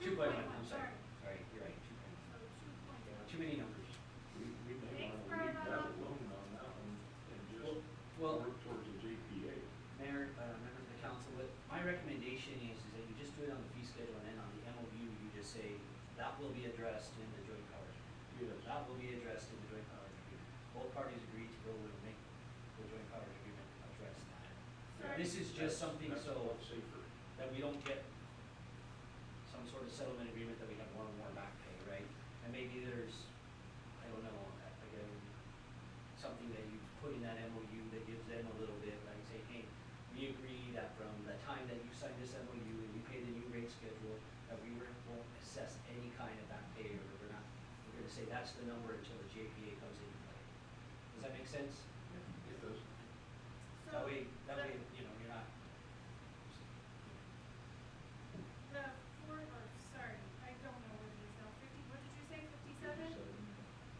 Speaker 2: 2.1,
Speaker 5: I'm sorry.
Speaker 2: sorry.
Speaker 5: Sorry, you're right, 2.1.
Speaker 2: So 2.1.
Speaker 5: Too many numbers.
Speaker 1: We may
Speaker 2: Thanks
Speaker 1: want to leave
Speaker 2: for
Speaker 1: that
Speaker 2: the-
Speaker 1: alone on that one and just
Speaker 5: Well,
Speaker 1: work towards a JPA.
Speaker 5: Mayor, members of the council, what my recommendation is that you just do it on the fee schedule and then on the MOU, you just say, that will be addressed in the joint powers.
Speaker 1: Yes.
Speaker 5: That will be addressed in the joint powers agreement. Both parties agree to go and make the joint powers agreement address that.
Speaker 2: Sorry.
Speaker 5: This is just something
Speaker 1: That's a
Speaker 5: so
Speaker 1: lot safer.
Speaker 5: that we don't get some sort of settlement agreement that we have more and more back pay, right? And maybe there's, I don't know, again, something that you put in that MOU that gives them a little bit, like say, hey, we agree that from the time that you sign this MOU and you pay the new rate schedule, that we won't assess any kind of back pay, or we're gonna say that's the number until the JPA comes into play. Does that make sense?
Speaker 1: It does.
Speaker 5: That
Speaker 2: So
Speaker 5: way,
Speaker 2: the-
Speaker 5: you know, you're not.
Speaker 2: The sorry, I don't know what it is now, 50, what did you say, 57?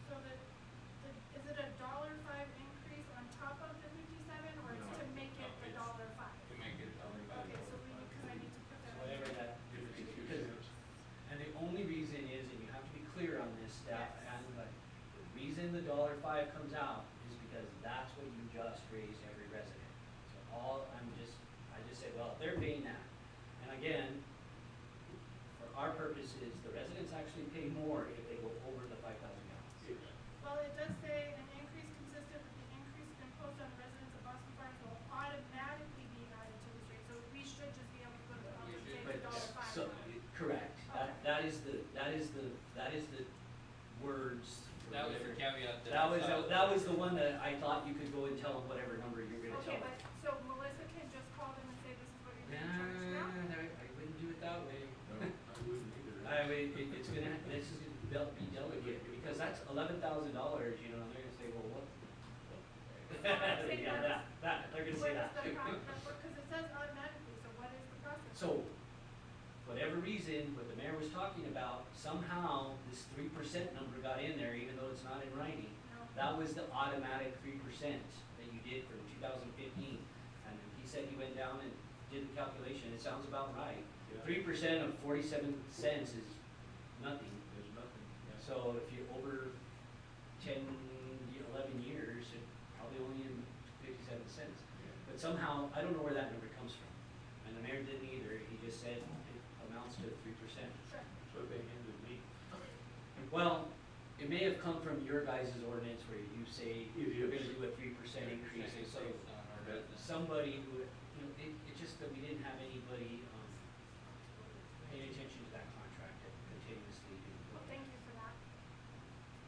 Speaker 2: So is it a $1.05 increase on top of the 57, or it's
Speaker 1: No.
Speaker 2: to make it
Speaker 6: No,
Speaker 2: a
Speaker 6: it's
Speaker 2: $1.05?
Speaker 6: To make it $1.05.
Speaker 2: Okay, so we need, because I need to put that.
Speaker 5: Whatever
Speaker 2: in.
Speaker 5: that difference is, because, and the only reason is, and you have to be clear on this, staff,
Speaker 2: Yes.
Speaker 5: and, but the reason the $1.05 comes out is because that's what you just raised every resident. So I just say, well, if they're paying that, and again, for our purposes, the residents actually pay more if they go over the 5,000 gallons.
Speaker 1: Yes.
Speaker 2: Well, it does say an increase consistent with the increase imposed on residents of Bosque Farms will automatically be added to this rate, so we should just be able to go to the
Speaker 6: You
Speaker 2: and
Speaker 6: should.
Speaker 2: say
Speaker 5: But,
Speaker 2: $1.05.
Speaker 5: so, correct, that is the words.
Speaker 6: That was the caveat that.
Speaker 5: That was the one that I thought you could go and tell them whatever number you're gonna tell
Speaker 2: Okay,
Speaker 5: them.
Speaker 2: but, so Melissa can just call them and say this is what you're
Speaker 5: Nah,
Speaker 2: gonna charge now?
Speaker 5: I wouldn't do it that way.
Speaker 1: No, I wouldn't either.
Speaker 5: It's gonna, this is gonna be delicate, because that's $11,000, you know, and they're gonna say, well, what?
Speaker 2: what I'm saying,
Speaker 5: Yeah, they're gonna say that.
Speaker 2: What is the because it says automatically, so what is the process?
Speaker 5: So, whatever reason, what the mayor was talking about, somehow this 3% number got in there, even though it's not in writing.
Speaker 2: No.
Speaker 5: That was the automatic 3% that you did from 2015. And he said he went down and did the calculation, it sounds about right.
Speaker 1: Yeah.
Speaker 5: 3% of 47 cents is nothing.
Speaker 1: There's nothing, yeah.
Speaker 5: So if you're over 10, 11 years, it probably only in 57 cents.
Speaker 1: Yeah.
Speaker 5: But somehow, I don't know where that number comes from. And the mayor didn't either, he just said it amounts to 3%.
Speaker 2: Sure.
Speaker 1: That's what they handed me.
Speaker 5: Well, it may have come from your guys' ordinance where you say
Speaker 1: It
Speaker 5: you're
Speaker 1: is.
Speaker 5: gonna do a 3% increase, and so
Speaker 6: Based on our residents.
Speaker 5: somebody who, it's just that we didn't have anybody, paying attention to that contract and continuously do.
Speaker 2: Well, thank you for that.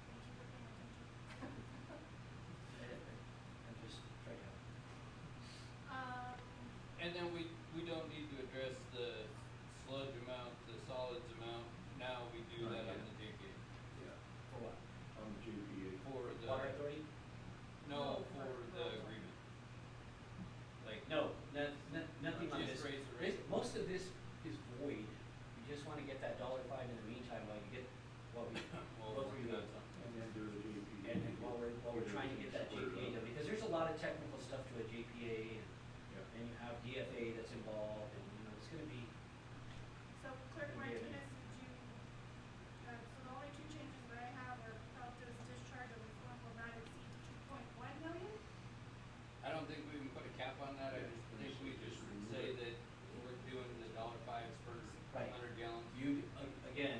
Speaker 2: Thank you for paying attention.
Speaker 5: I'm just trying to.
Speaker 6: And then we don't need to address the sludge amount, the solids amount, now we do
Speaker 1: Not
Speaker 6: that on
Speaker 1: yet.
Speaker 6: the JPA.
Speaker 1: Yeah,
Speaker 5: For what?
Speaker 1: on the JPA.
Speaker 6: For the,
Speaker 5: Water authority?
Speaker 6: no, for the agreement. Like,
Speaker 5: No, nothing on this.
Speaker 6: just raise the
Speaker 5: This,
Speaker 6: rate.
Speaker 5: most of this is void. You just wanna get that $5 in the meantime while you get, while we
Speaker 6: Well,
Speaker 5: go through the,
Speaker 6: that's something.
Speaker 1: And then do the JPA.
Speaker 5: and then while we're trying to get that JPA done, because there's a lot of technical stuff to a JPA,
Speaker 1: Yeah.
Speaker 5: and you have DFA that's involved, and, it's gonna be,
Speaker 2: So Clerk
Speaker 5: Yeah.
Speaker 2: Martinez, did you, so the only two changes that I have are felt as discharge of the form will not exceed 2.1 million?
Speaker 6: I don't think we can put a cap on that, I just think we just say that we're doing the $5 per
Speaker 5: Right.
Speaker 6: 100 gallons.
Speaker 5: again,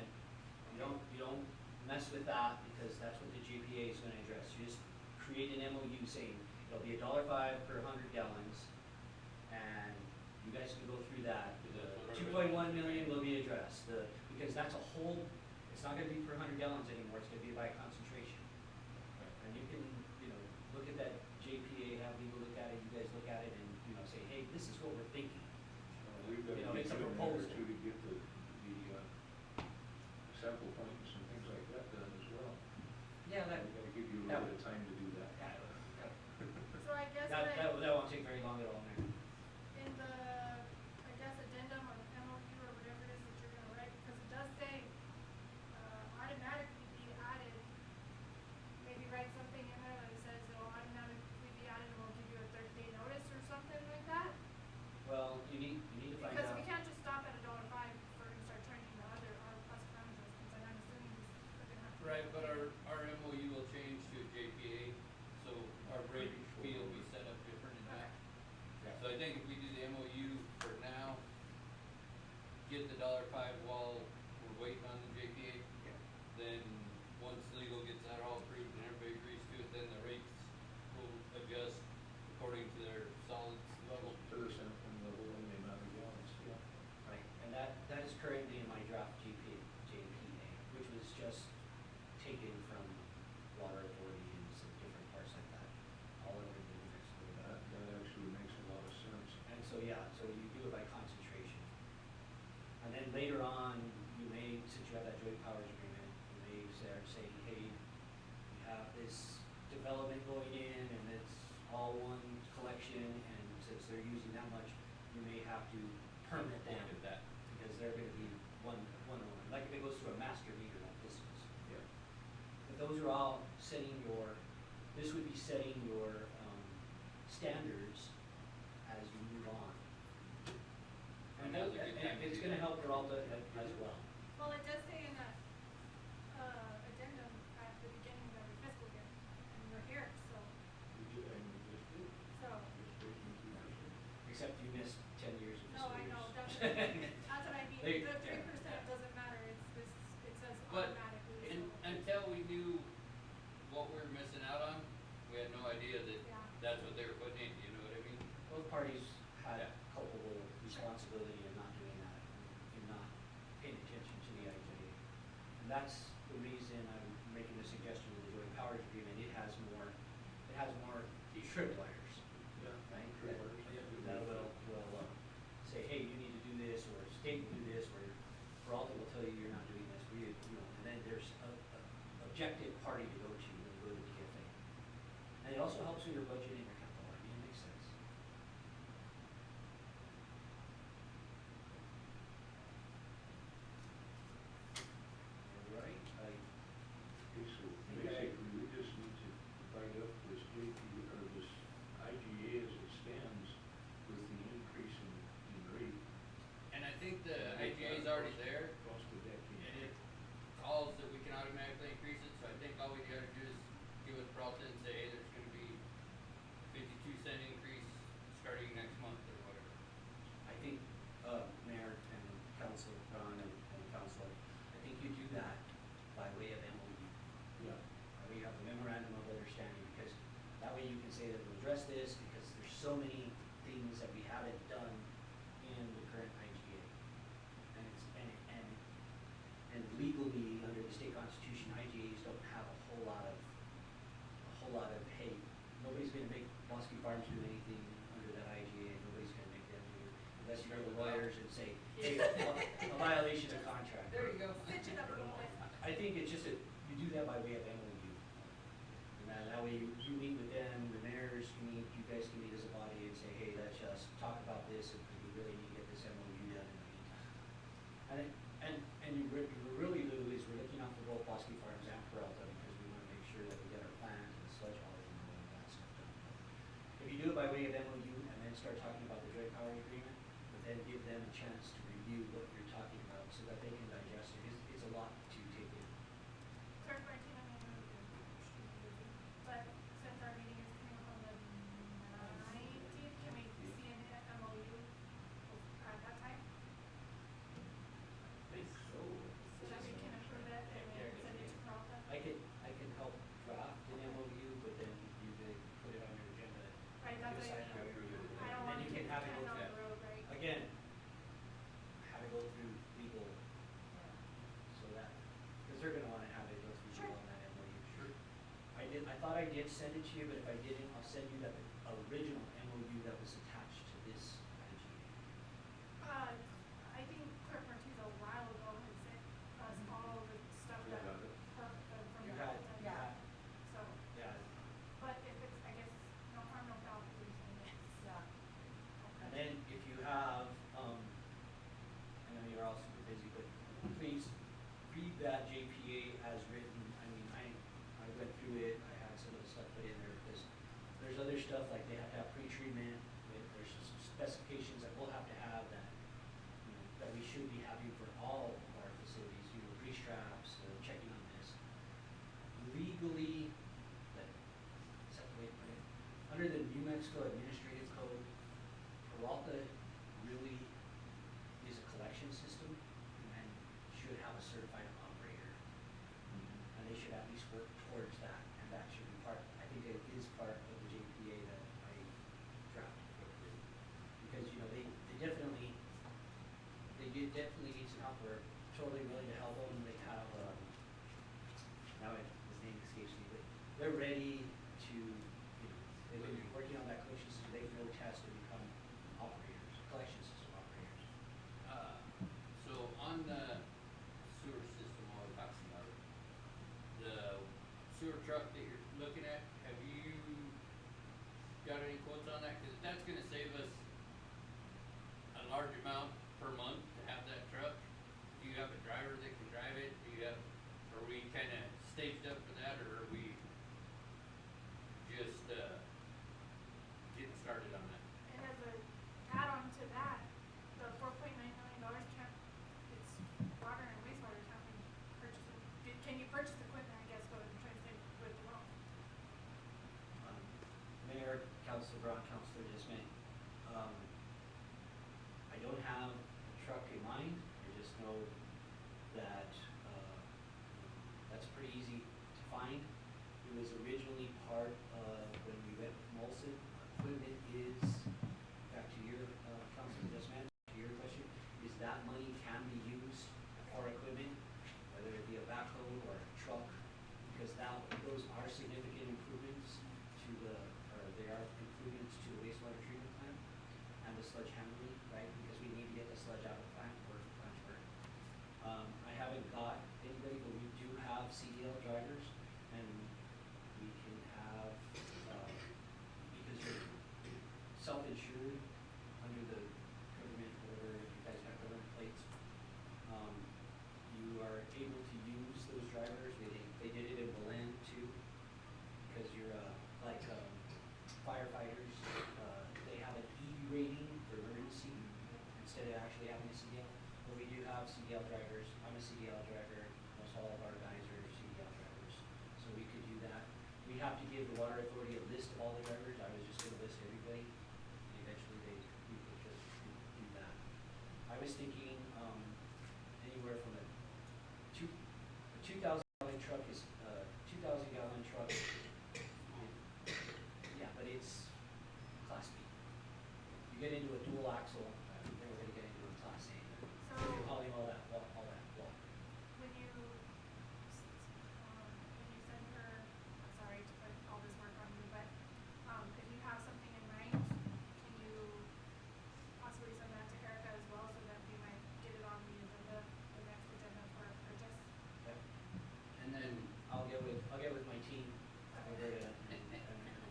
Speaker 5: you don't mess with that, because that's what the JPA is gonna address. You just create an MOU saying, it'll be $5 per 100 gallons, and you guys can go through that.
Speaker 6: Is that what our
Speaker 5: 2.1 million will be addressed, because that's a whole, it's not gonna be per 100 gallons anymore, it's gonna be by concentration. And you can, look at that JPA, have legal look at it, you guys look at it, and, say, hey, this is what we're thinking.
Speaker 1: We've got to
Speaker 5: It's a
Speaker 1: get in there
Speaker 5: proposal.
Speaker 1: too to get the sample points and things like that done as well.
Speaker 5: Yeah,
Speaker 1: We've got to give you a
Speaker 5: that-
Speaker 1: little bit of time to do that.
Speaker 2: So I guess
Speaker 5: that won't take very long at all, Mayor.
Speaker 2: in the, I guess addendum or MOU or whatever it is that you're gonna write, because it does say, automatically be added. Maybe write something in there that says it'll automatically be added and we'll give you a 30-day notice or something like that.
Speaker 5: Well, you need to find
Speaker 2: Because
Speaker 5: out.
Speaker 2: we can't just stop at $5 for and start charging the other, our us ground adjustments, and I'm assuming we're gonna have to.
Speaker 6: Right, but our MOU will change to a JPA, so our rate fee will be set up different in that.
Speaker 5: Yeah.
Speaker 6: So I think if we do the MOU for now, get the $5 while we're waiting on the JPA, then once legal gets that all approved and everybody agrees to it, then the rates will adjust according to their solids level.
Speaker 1: To the sampling level and the amount of gallons, yeah.
Speaker 5: Right, and that is currently in my draft JPA, which was just taken from water authority and some different parts like that, all over the New Mexico.
Speaker 1: That actually makes a lot of sense.
Speaker 5: And so, so you do it by concentration. And then later on, you may, since you have that joint powers agreement, you may say, hey, we have this development going in and it's all one collection, and since they're using that much, you may have to permit them.
Speaker 6: Look at that.
Speaker 5: Because they're gonna be one owner, like if it goes through a master meter like this is.
Speaker 1: Yeah.
Speaker 5: But those are all this would be setting your, standards as you move on. And
Speaker 6: Now's a good time to
Speaker 5: it's
Speaker 6: do
Speaker 5: gonna
Speaker 6: that.
Speaker 5: help Peralta as well.
Speaker 2: Well, it does say in that, addendum at the beginning of every fiscal year, and we're here, so,
Speaker 1: We just did.
Speaker 2: so,
Speaker 1: Just waiting to do
Speaker 5: Except you missed 10 years of
Speaker 2: no,
Speaker 5: fiscal
Speaker 2: I
Speaker 5: years.
Speaker 2: know, that's what I mean,
Speaker 5: They-
Speaker 2: the 3% doesn't matter, it's this, it says
Speaker 6: But
Speaker 2: automatically, so.
Speaker 6: until we knew what we were missing out on, we had no idea that
Speaker 2: Yeah.
Speaker 6: that's what they were putting in, you know what I mean?
Speaker 5: Both parties had
Speaker 6: Yeah.
Speaker 5: culpable responsibility in not doing that, in not paying attention to the IJA. And that's the reason I'm making the suggestion with the joint powers agreement, it has more tripwires,
Speaker 1: Yeah.
Speaker 5: right?
Speaker 1: Tripwires.
Speaker 5: That will say, hey, you need to do this, or state will do this, or Peralta will tell you you're not doing this, and then there's a objective party to go to when you go to DFA. And it also helps with your budget and your capital, I mean, it makes sense. Alright,
Speaker 1: Okay, so
Speaker 5: Okay.
Speaker 1: basically, we just need to divide up this JP, or this IGA as it stands with the increase in rate.
Speaker 6: And I think the IGA is already there,
Speaker 1: Cost of decade.
Speaker 6: and it calls that we can automatically increase it, so I think all we gotta do is give it Peralta and say, hey, there's gonna be 52-cent increase starting next month or whatever.
Speaker 5: I think, Mayor and Council, Ron and Council, I think you do that by way of MOU.
Speaker 1: Yeah.
Speaker 5: We have a memorandum of understanding, because that way you can say that we'll address this, because there's so many things that we haven't done in the current IGA. And it's, and legally, under the state constitution, IGAs don't have a whole lot of, hey, nobody's gonna make Bosque Farms do anything under that IGA, and nobody's gonna make them do, unless you go to the lawyers and say, hey, a violation of contract.
Speaker 6: There you go.
Speaker 2: Stitch it up a little bit.
Speaker 5: I think it's just you do that by way of MOU. And that way you meet with them, the mayors can meet, you guys can meet as a body and say, hey, let's just talk about this, and we really need to get this MOU done in the meantime. And you really, Lou, is we're looking out for both Bosque Farms and Peralta, because we wanna make sure that we get our plans and the sludge hauling and all of that stuff done. If you do it by way of MOU and then start talking about the joint powering agreement, but then give them a chance to review what you're talking about so that they can digest it, it's a lot to take in.
Speaker 2: Clerk Martina may not have been extremely busy, but since our meeting is coming up on the 19th, can we see an MOU at that time?
Speaker 5: Think so.
Speaker 2: So that we can approve it and then send it to Peralta?
Speaker 5: I can help draft an MOU, but then you could put it on your agenda.
Speaker 2: Right, that's what
Speaker 5: decide
Speaker 2: I
Speaker 5: however you do it.
Speaker 2: I don't
Speaker 5: And
Speaker 2: want
Speaker 5: then
Speaker 2: to
Speaker 5: you
Speaker 2: kick
Speaker 5: can
Speaker 2: the
Speaker 5: have it
Speaker 2: can
Speaker 5: go
Speaker 2: down
Speaker 5: through,
Speaker 2: the road, right?
Speaker 5: again, have it go through legal, so that, because they're gonna wanna have it go through
Speaker 2: Sure.
Speaker 5: legal on that MOU. Sure. I thought I did send it to you, but if I didn't, I'll send you that original MOU that was attached to this IGA.
Speaker 2: I think Clerk Martinez a while ago had sent us all the stuff
Speaker 1: Yeah,
Speaker 2: that,
Speaker 1: got it.
Speaker 2: from
Speaker 5: You
Speaker 2: the.
Speaker 5: had,
Speaker 2: and
Speaker 4: Yeah.
Speaker 2: So,
Speaker 5: yeah,
Speaker 2: but if it's, I guess, no harm, no foul, if we're saying it.
Speaker 4: Yeah.
Speaker 5: and then if you have, I know you're all super busy, but please read that JPA as written. I mean, I went through it, I had some of the stuff put in there, because there's other stuff, like they have to have pre-treatment, there's some specifications that we'll have to have that, you know, that we should be having for all of our facilities, you know, grease traps, checking on this. Legally, is that the way to put it? Under the New Mexico Administrative Code, Peralta really is a collection system and should have a certified operator. And they should at least work towards that, and that should be part, I think it is part of the JPA that I drafted. Because, you know, they definitely need some help. We're totally willing to help them. They have, his name escapes me, but they're ready to, you know, they've been working on that collection system. They've no test to become operators, collection system operators.
Speaker 6: So on the sewer system while we're talking about it, the sewer truck that you're looking at, have you got any quotes on that? Cause that's gonna save us a large amount per month to have that truck. Do you have a driver that can drive it? Are we kinda staged up for that, or are we just, getting started on that?
Speaker 2: And as a add-on to that, the $4.9 million can't, it's water and wastewater, can't we purchase it? Can you purchase equipment, I guess, what I'm trying to say with the loan?
Speaker 5: Mayor, Council Brown, Councilor Dismay, I don't have a truck in mind. I just know that, that's pretty easy to find. It was originally part of when we went with Molson. Equipment is, back to your, Councilor Dismay, to your question, is that money can be used for equipment, whether it be a backhoe or a truck, because now those are significant improvements to the, or they are improvements to the wastewater treatment plant and the sludge handling, right? Because we need to get the sludge out of the plant or the plant burn. I haven't got anybody, but we do have CDL drivers, and we can have, to give the water authority a list of all the drivers, I was just gonna list everybody. Eventually we could just do that. I was thinking, anywhere from a 2,000 gallon truck is, 2,000 gallon truck. Yeah, but it's class B. You get into a dual axle, then we're gonna get into a class A.
Speaker 2: So,
Speaker 5: You're hauling all that water.
Speaker 2: when you send her, I'm sorry to put all this work on you, but, if you have something in mind, can you possibly send that to Erica as well, so that we might get it on the agenda, the next agenda for purchase?
Speaker 5: Yep.
Speaker 6: And then,
Speaker 5: I'll get with my team over and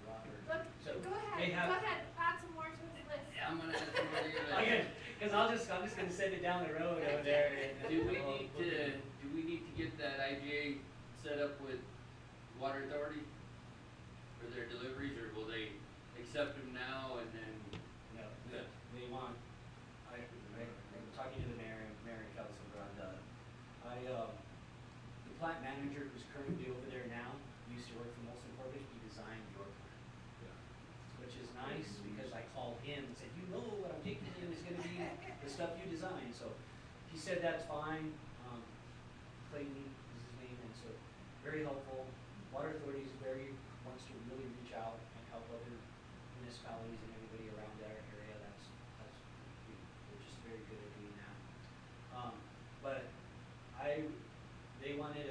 Speaker 5: Robert.
Speaker 2: Look,
Speaker 5: So
Speaker 2: go
Speaker 5: they
Speaker 2: ahead,
Speaker 5: have-
Speaker 2: go ahead, add some more to his list.
Speaker 6: I'm gonna add some more to your
Speaker 5: Oh,
Speaker 6: list.
Speaker 5: yeah, cause I'm just gonna send it down the road over there and.
Speaker 6: Do we need to get that IGA set up with water authority for their deliveries, or will they accept them now and then?
Speaker 5: No, they want, I'm talking to the mayor and council around, the plant manager who's currently over there now, used to work for Molson Corbett, he designed your plant. Which is nice, because I called him and said, you know what I'm taking in is gonna be the stuff you designed, so he said that's fine. Clayton is his name, and so very helpful. Water Authority is wants to really reach out and help other municipalities and everybody around that area. They're just very good at doing that. But they wanted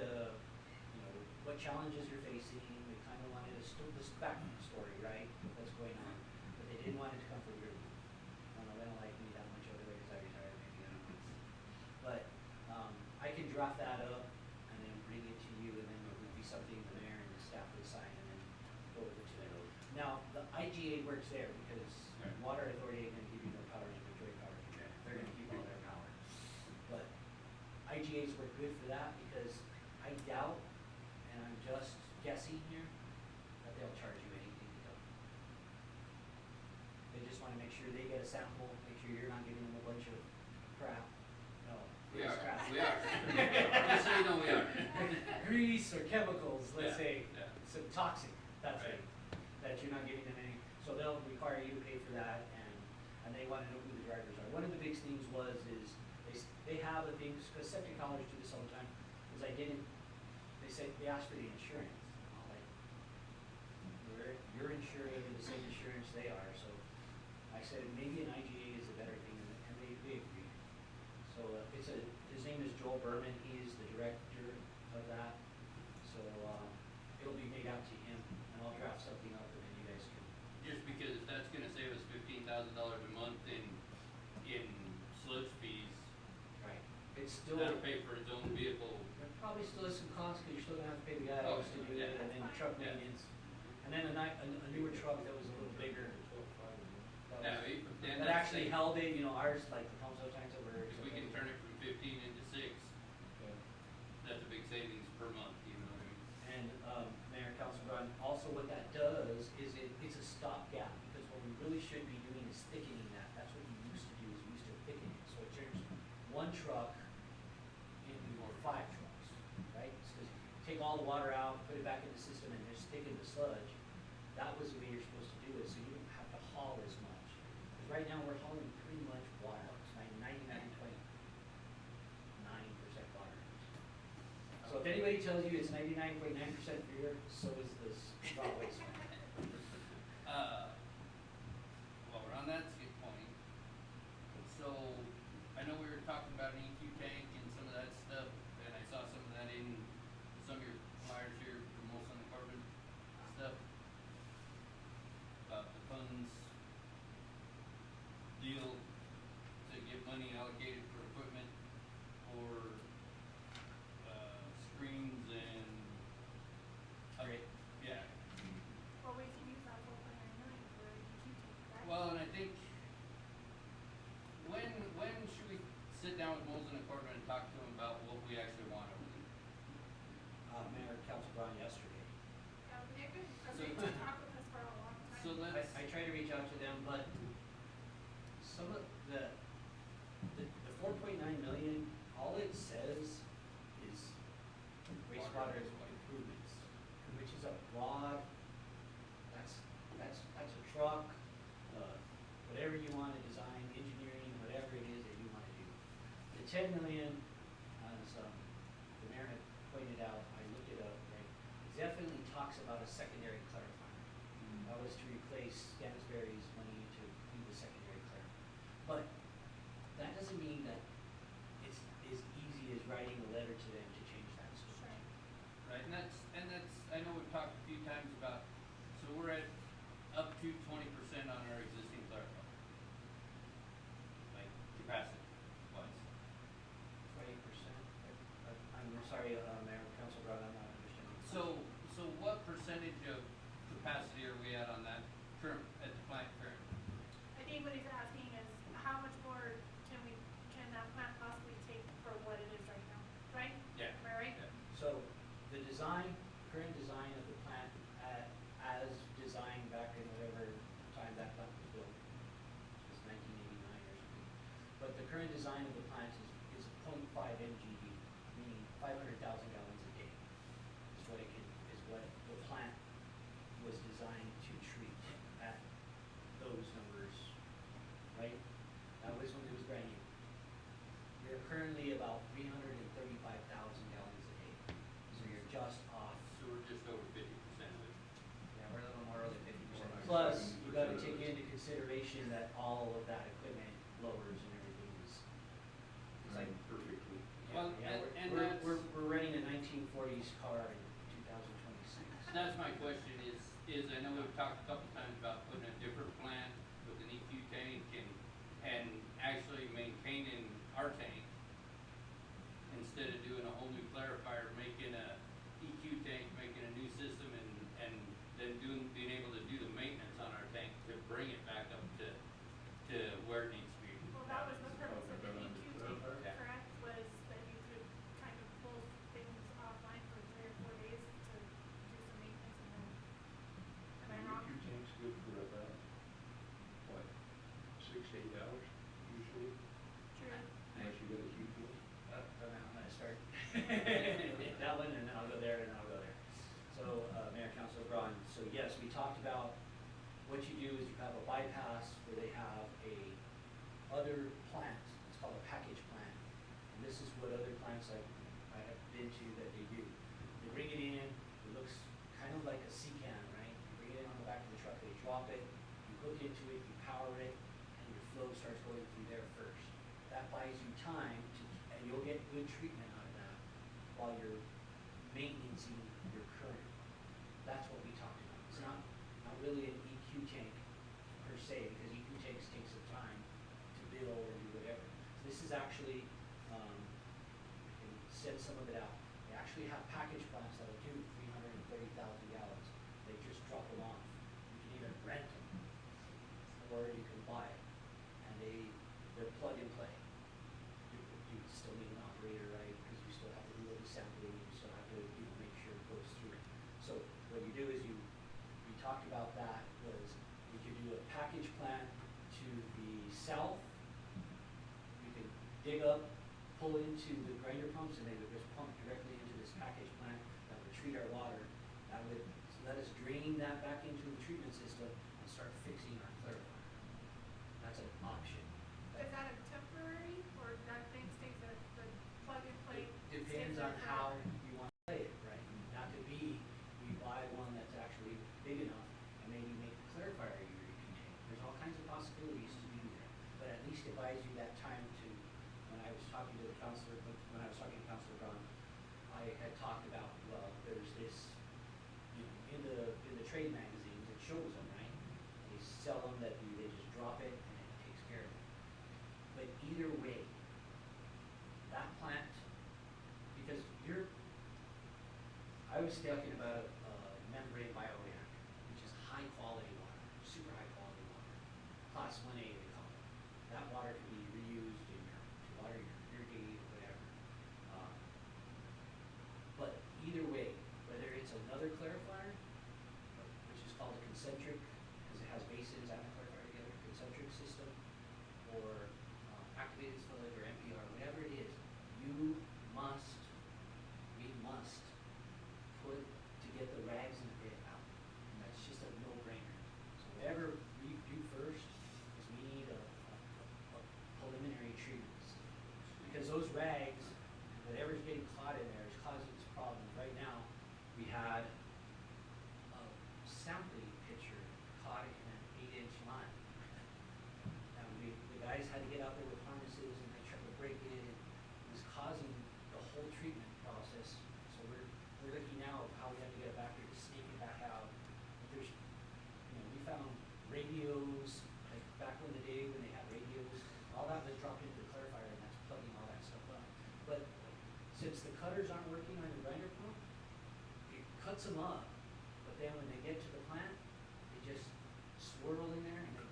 Speaker 5: what challenges you're facing. They kind of wanted this back story, right? What's going on, but they didn't want it to come from your. I don't know, they don't like me that much over there because I retired, maybe, I don't know. But, I can draft that up and then bring it to you, and then it would be something the mayor and the staff would sign and then go over to them. Now, the IGA works there because
Speaker 6: Right.
Speaker 5: Water Authority ain't gonna give you no power to enjoy power. They're gonna keep all their power. But IGAs work good for that because I doubt, and I'm just guessing here, that they'll charge you anything to go. They just wanna make sure they get a sample, make sure you're not giving them a bunch of crap. No,
Speaker 6: We
Speaker 5: it's
Speaker 6: are,
Speaker 5: crap.
Speaker 6: we are. Just so you know, we are.
Speaker 5: Grease or chemicals, let's
Speaker 6: Yeah,
Speaker 5: say,
Speaker 6: yeah.
Speaker 5: some toxic, that's
Speaker 6: Right.
Speaker 5: it, that you're not giving them any, so they'll require you to pay for that, and they wanna know who the drivers are. One of the big things they have the things, cause septic college do this all the time, is they asked for the insurance. I'm like, you're insured under the same insurance they are, so I said, maybe an IGA is a better thing, and they agreed. So, his name is Joel Berman, he is the director of that, so, it'll be made out to him, and I'll draft something up, and then you guys can.
Speaker 6: Just because that's gonna save us $15,000 a month in sludge fees,
Speaker 5: Right. It's still,
Speaker 6: that'll pay for its own vehicle.
Speaker 5: there probably still is some cost, cause you're still gonna have to pay the guys
Speaker 6: Oh,
Speaker 5: to do
Speaker 6: yeah.
Speaker 5: it, and then truck
Speaker 6: Yeah.
Speaker 5: maintenance. And then a newer truck that was a little bigger.
Speaker 6: Now,
Speaker 5: That actually held it, ours, like the pumps sometimes that were.
Speaker 6: If we can turn it from 15 into 6, that's a big savings per month, you know what I mean?
Speaker 5: And, Mayor, Councilman, also what that does is it's a stopgap, because what we really should be doing is thickening that. That's what you used to do, is you used to thicken it. So it turns one truck into 5 trucks, right? Because you take all the water out, put it back in the system, and just thicken the sludge. That was the way you're supposed to do it, so you don't have to haul as much. Because right now, we're hauling pretty much water, it's 99.9% water. So if anybody tells you it's 99.9% beer, so is this solid waste.
Speaker 6: While we're on that point, so I know we were talking about an EQ tank and some of that stuff, and I saw some of that in some of your flyers here from Molson and Corbin stuff about the funds deal to get money allocated for equipment or screens and
Speaker 5: Great.
Speaker 6: yeah.
Speaker 2: Well, we can use that 4.9 million for a EQ tank, right?
Speaker 6: Well, and I think, when should we sit down with Molson and Corbin and talk to them about what we actually want over there?
Speaker 5: Mayor, Council Brown yesterday.
Speaker 2: They've been agreeing to talk with us for a long time.
Speaker 6: So let's,
Speaker 5: I tried to reach out to them, but some of the 4.9 million, all it says is wastewater improvements, which is a broad 10 million, as the mayor had pointed out, I looked it up, right? It definitely talks about a secondary clarifier. That was to replace Stansberry's money to do the secondary clarifier. But that doesn't mean that it's as easy as writing a letter to them to change that storage.
Speaker 2: Right.
Speaker 6: Right, and that's, I know we've talked a few times about, so we're at up to 20% on our existing clarifier. Like capacity wise.
Speaker 5: 20%? I'm sorry, Mayor, Council Brown, I'm not understanding.
Speaker 6: So what percentage of capacity are we at on that current, at the plant currently?
Speaker 2: I think what he's asking is how much more can that plant possibly take for what it is right now, right?
Speaker 6: Yeah.
Speaker 2: Am I right?
Speaker 6: Yeah.
Speaker 5: So the design, current design of the plant as designed back in whatever time that plant was built, it was 1989 or something. But the current design of the plant is 0.5 MGD, meaning 500,000 gallons a day. Is what the plant was designed to treat at those numbers, right? That was when it was brand new. We're currently about 335,000 gallons a day, so you're just off.
Speaker 6: So we're just over 50% of it.
Speaker 5: Yeah, we're a little more than 50%.
Speaker 1: More like
Speaker 5: Plus,
Speaker 1: 70%
Speaker 5: you gotta
Speaker 1: of
Speaker 5: take
Speaker 1: it.
Speaker 5: into consideration that all of that equipment, blowers and everything is like,
Speaker 1: Running perfectly.
Speaker 6: Well,
Speaker 5: yeah,
Speaker 6: and
Speaker 5: we're
Speaker 6: that's-
Speaker 5: running a 1940s car in 2026.
Speaker 6: That's my question is I know we've talked a couple times about putting a different plant with an EQ tank and actually maintaining our tank instead of doing a whole new clarifier, making a EQ tank, making a new system and then being able to do the maintenance on our tank to bring it back up to where it needs to be.
Speaker 2: Well, that was the purpose of the
Speaker 1: Talking about
Speaker 2: EQ
Speaker 1: the
Speaker 2: tank,
Speaker 1: clarifier?
Speaker 2: correct, was that you could kind of pull things offline for 3 or 4 days to do some maintenance and then, am I wrong?
Speaker 1: EQ tank's good for about, what, 6 to 8 hours usually,
Speaker 2: True.
Speaker 1: unless you got a heat pump.
Speaker 5: I'm gonna start that one, and then I'll go there, and I'll go there. So, Mayor, Councilor Braun, so yes, we talked about what you do is you have a bypass where they have a other plant, it's called a package plant. And this is what other plants I have been to that they do. They bring it in, it looks kind of like a sea can, right? You bring it in on the back of the truck, they drop it, you hook into it, you power it, and your flow starts going through there first. That buys you time to, and you'll get good treatment out of that while you're maintaining your current. That's what we talked about. It's not really an EQ tank per se, because EQ tanks take some time to build or do whatever. So this is actually, I can send some of it out. They actually have package plants that'll do 330,000 gallons. They just drop them off. You can either rent them or you can buy it. And they're plug and play. You still need an operator, right? Because you still have to do all the sampling, you still have to, make sure it goes through. So what you do is we talked about that was we could do a package plant to the south. We could dig up, pull into the grinder pumps, and they would just pump directly into this package plant that would treat our water. That would let us drain that back into the treatment system and start fixing our clarifier. That's an option.
Speaker 2: Is that a temporary, or that thing stays there, the plug and play?
Speaker 5: It
Speaker 2: stays
Speaker 5: depends
Speaker 2: there
Speaker 5: on how
Speaker 2: forever?
Speaker 5: you want to play it, right? Not to be, we buy one that's actually big enough and maybe make the clarifier your EQ tank. There's all kinds of possibilities to do there. But at least it buys you that time to, when I was talking to Councilor Braun, I had talked about, well, there's this, in the trade magazines, it shows them, right? They sell them that they just drop it and it takes care of it. But either way, that plant, because I was talking about a membrane bioreactor, which is high quality water, super high quality water, class 1A they call it. That water can be reused to water your irrigate or whatever. But either way, whether it's another clarifier, which is called a concentric, because it has basins and a clarifier together, concentric system, or activated spillage or MPR, whatever it is, we must put to get the cuts them up, but then when they get to the plant, they just swirl in there and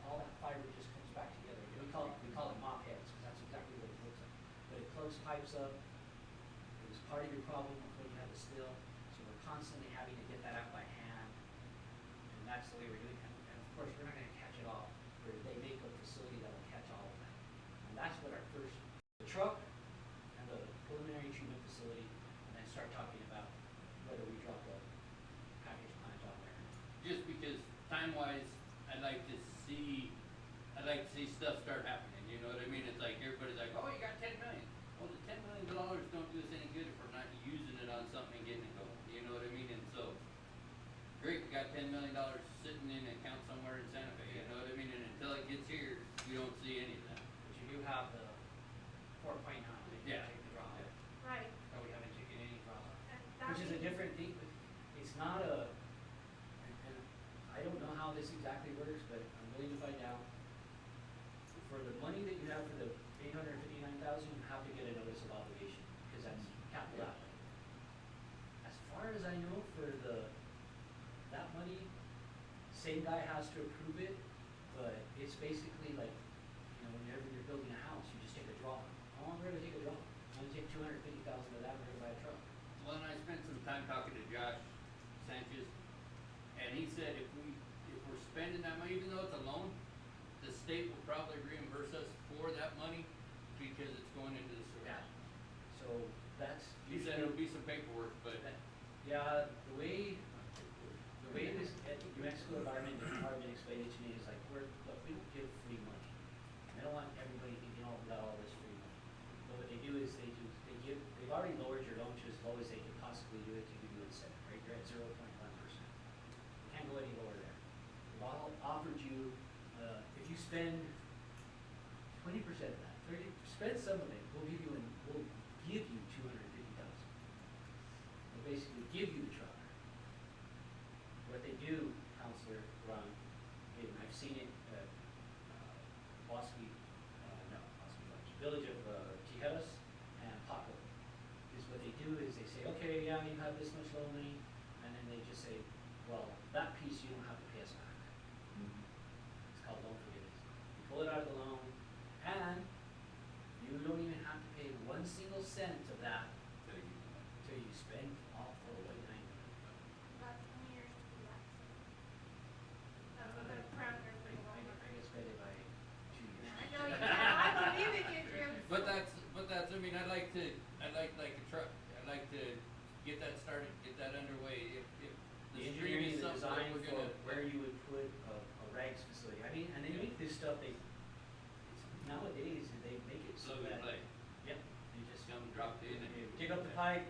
Speaker 5: all that fiber just comes back together. We call it mop heads, because that's exactly what it looks like. But it plugs pipes up. It was part of your problem when you had the spill, so we're constantly having to get that out by hand, and that's the way we're doing it. And of course, we're not gonna catch it all, but they make a facility that will catch all of that. And that's what our first, the truck and the preliminary treatment facility, and then start talking about whether we drop the package plant on there.
Speaker 6: Just because time-wise, I'd like to see stuff start happening, you know what I mean? It's like, everybody's like, oh, you got 10 million. Well, the $10 million don't do us any good if we're not using it on something and getting it going, you know what I mean? And so, great, we got $10 million sitting in an account somewhere in Santa Fe, you know what I mean? And until it gets here, you don't see any of that.
Speaker 5: But you do have the 4.9 that you
Speaker 6: Yeah.
Speaker 5: take the draw on,
Speaker 2: Right,
Speaker 5: but we haven't taken any draw on.
Speaker 2: and that
Speaker 5: Which is a
Speaker 2: means-
Speaker 5: different thing, but it's not a, and I don't know how this exactly works, but I'm willing to find out. For the money that you have for the 859,000, you have to get a notice of obligation, because that's capital outlay. As far as I know, for that money, same guy has to approve it, but it's basically like, whenever you're building a house, you just take a draw. Oh, we're gonna take a draw. I'm gonna take 250,000 of that, we're gonna buy a truck.
Speaker 6: Well, and I spent some time talking to Josh Sanchez, and he said if we're spending that money, even though it's a loan, the state will probably reimburse us for that money because it's going into the sewer.
Speaker 5: Yeah. So that's
Speaker 6: He said
Speaker 5: usually.
Speaker 6: it'll be some paperwork, but
Speaker 5: Yeah, the way this New Mexico Environment Department explained it to me is like, look, we don't give free money. I don't want everybody thinking, oh, we got all this free money. But what they do is they've already lowered your loan to as low as they can possibly do it to give you incentive, right? You're at 0.1%. You can't go any lower there. They've all offered you, if you spend 20% of that, spend some of it, we'll give you 250,000. We'll basically give you the truck. What they do, Counselor Ron, and I've seen it at Bosque, Village of Tijeras and Paco, is what they do is they say, okay, yeah, you have this much loan money, and then they just say, well, that piece you don't have to pay us back. It's called loan forgiveness. You pull it out of the loan, and you don't even have to pay 1 single cent of that until you spend all for a white night.
Speaker 2: about 20 years to do that. That's what the parameter for the loan.
Speaker 5: I get spent it by 2 years.
Speaker 2: I know you can, I believe in you, Drew.
Speaker 6: But that's, I mean, I'd like like a truck, I'd like to get that started, get that underway, if
Speaker 5: The
Speaker 6: the stream
Speaker 5: engineering
Speaker 6: is
Speaker 5: and the
Speaker 6: something that
Speaker 5: design
Speaker 6: we're
Speaker 5: for
Speaker 6: gonna.
Speaker 5: where you would put a rags facility. I mean, and they make this stuff, nowadays, they make it so
Speaker 6: Plug and
Speaker 5: that.
Speaker 6: play.
Speaker 5: Yep, you just.
Speaker 6: Come drop it in and.
Speaker 5: you dig up the pipe,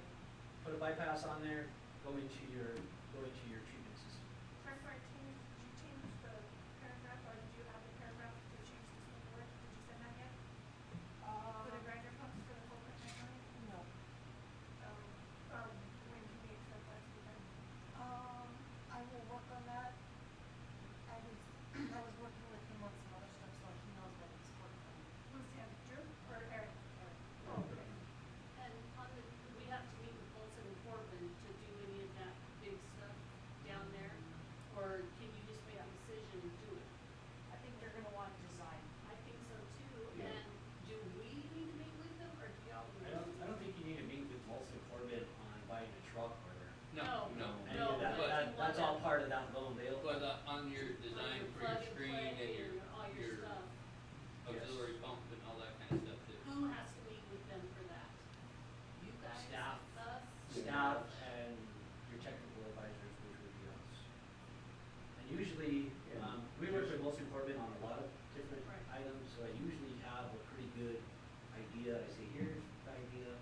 Speaker 5: put a bypass on there, go into your treatment system.
Speaker 2: Sorry, did you change the paragraph, or did you add the paragraph to change the scope of work? Did you send that yet? For the grinder pumps for the 4.9 million?
Speaker 4: No.
Speaker 2: When can we expect that to be done?
Speaker 4: I will work on that. I was working with him on some other stuff, so he knows that it's working.
Speaker 2: Who's him, Drew or Eric? Oh, okay.
Speaker 7: And we have to meet with Olson and Corbin to do any of that big stuff down there? Or can you just make a decision and do it?
Speaker 4: I think they're gonna want design.
Speaker 7: I think so too,
Speaker 6: Yeah.
Speaker 7: and do we need to meet with them, or do y'all?
Speaker 5: I don't think you need to meet with Molson Corbett on buying a truck or.
Speaker 6: No.
Speaker 5: Any of that,
Speaker 6: but-
Speaker 5: that's all part of that loan, they'll.
Speaker 6: But on your design for your screen and
Speaker 7: all your stuff,
Speaker 6: auxiliary pump and all that kind of stuff too.
Speaker 7: who has to meet with them for that? You guys?
Speaker 5: Staff.
Speaker 7: Us?
Speaker 5: Staff and your technical advisors, which would be us. And usually, we work with Molson Corbin on a lot of different
Speaker 7: Right.
Speaker 5: items, so I usually have a pretty good idea. I say, here's the idea,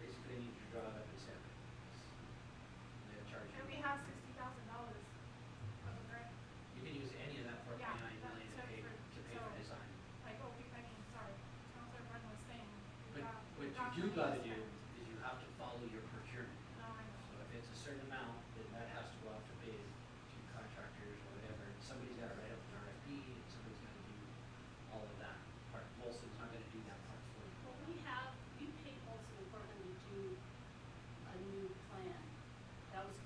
Speaker 5: basically I need you to draw it up and send it. And they charge
Speaker 2: And we
Speaker 5: you.
Speaker 2: have $60,000 of the grant,
Speaker 5: You can use any of that 4.9
Speaker 2: Yeah,
Speaker 5: million
Speaker 2: that's it
Speaker 5: to pay
Speaker 2: for-
Speaker 5: for design.
Speaker 2: like, sorry, Counselor Brennan was saying, we
Speaker 5: But
Speaker 2: got.
Speaker 5: what
Speaker 2: we got
Speaker 5: you
Speaker 2: money
Speaker 5: gotta
Speaker 2: to
Speaker 5: do
Speaker 2: spend.
Speaker 5: is you have to follow your procurement.
Speaker 2: No, I know.
Speaker 5: So if it's a certain amount, then that has to go out to bid to contractors or whatever. Somebody's gotta write up an RFP and somebody's gotta do all of that part. Molson's not gonna do that part for you.
Speaker 7: Well, we paid Olson and Corbin to do a new plan. That was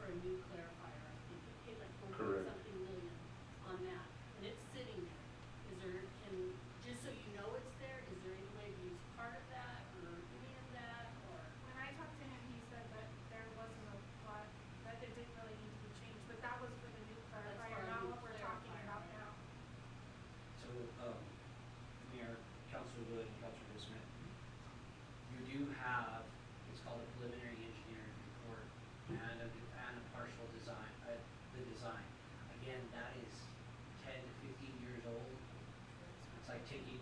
Speaker 5: taking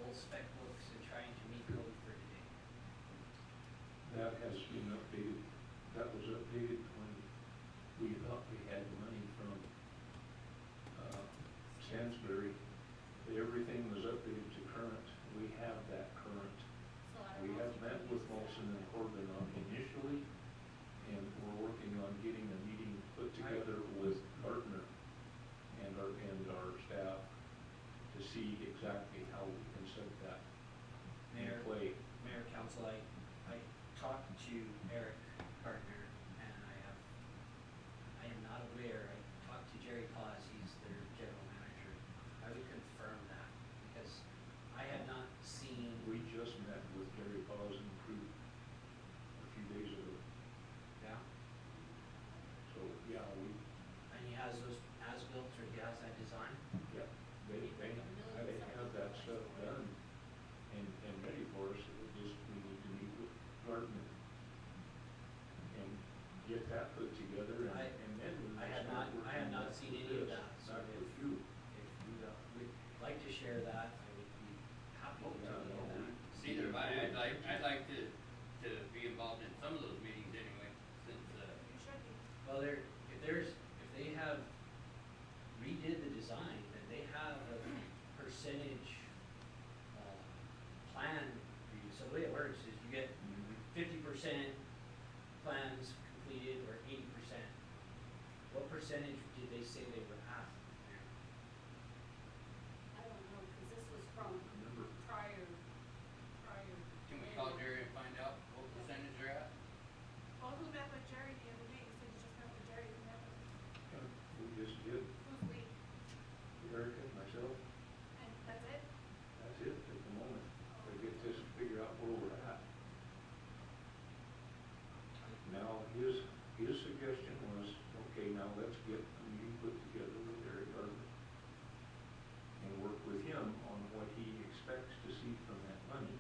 Speaker 5: old spec books and trying to meet code for today.
Speaker 1: That has been updated, that was updated when we thought we had money from, Stansberry. Everything was updated to current, we have that current.
Speaker 4: So I don't
Speaker 1: We
Speaker 4: know
Speaker 1: have
Speaker 4: if you
Speaker 1: met
Speaker 4: can
Speaker 1: with
Speaker 4: use
Speaker 1: Molson
Speaker 4: that.
Speaker 1: and Corbin on initially, and we're working on getting a meeting put together with Gardner and our staff to see exactly how we can set that in
Speaker 5: Mayor,
Speaker 1: play.
Speaker 5: Mayor, council, I talked to Eric Gardner, and I am not aware, I talked to Jerry Paz, he's their general manager. I would confirm that, because I had not seen.
Speaker 1: We just met with Gary Paws and crew a few days ago,
Speaker 5: Yeah,
Speaker 1: so, yeah,
Speaker 5: and he has those as-built, or he has that design?
Speaker 1: yeah, they have that stuff done and ready for us, it just, we need to meet with Gardner and get that put together, and then we
Speaker 5: I
Speaker 1: will
Speaker 5: have
Speaker 1: start
Speaker 5: not,
Speaker 1: working
Speaker 5: I have not
Speaker 1: with
Speaker 5: seen any of
Speaker 1: this,
Speaker 5: that, so
Speaker 1: not
Speaker 5: if
Speaker 1: with you.
Speaker 5: would like to share that, I would be happy
Speaker 1: Oh,
Speaker 5: to
Speaker 1: yeah,
Speaker 5: do
Speaker 1: no,
Speaker 5: that.
Speaker 6: Neither have I, I'd like to be involved in some of those meetings anyway, since,
Speaker 2: You should be.
Speaker 5: Well, if they have redid the design, then they have a percentage, plan review. So the way it works is you get 50% plans completed or 80%. What percentage did they say they were at?
Speaker 7: I don't know, cause this was from
Speaker 1: Remember,
Speaker 7: prior.
Speaker 6: can we call Jerry and find out what percentage they're at?
Speaker 2: Well, who met with Jerry the other day? You said you just met with Jerry, who met with,
Speaker 1: we just did,
Speaker 2: who's we?
Speaker 1: Erica, myself,
Speaker 2: And that's it?
Speaker 1: that's it at the moment, to get this, figure out where we're at. Now, his suggestion was, okay, now let's get a meeting put together with Eric Gardner and work with him on what he expects to see from that money.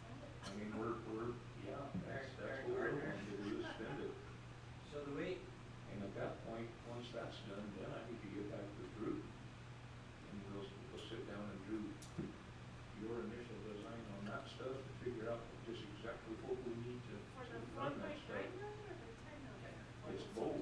Speaker 2: Send it.
Speaker 1: I mean, yeah, that's
Speaker 5: Eric
Speaker 1: what we're
Speaker 5: Gardner.
Speaker 1: going to do, is spend it.
Speaker 5: So the way,
Speaker 1: And at that point, once that's done, then I need to get back with Drew. And we'll sit down and do your initial design on that stuff and figure out just exactly what we need to
Speaker 2: For the
Speaker 1: run
Speaker 2: 4.9
Speaker 1: that stuff.
Speaker 2: million or the 10 million?
Speaker 1: It's both.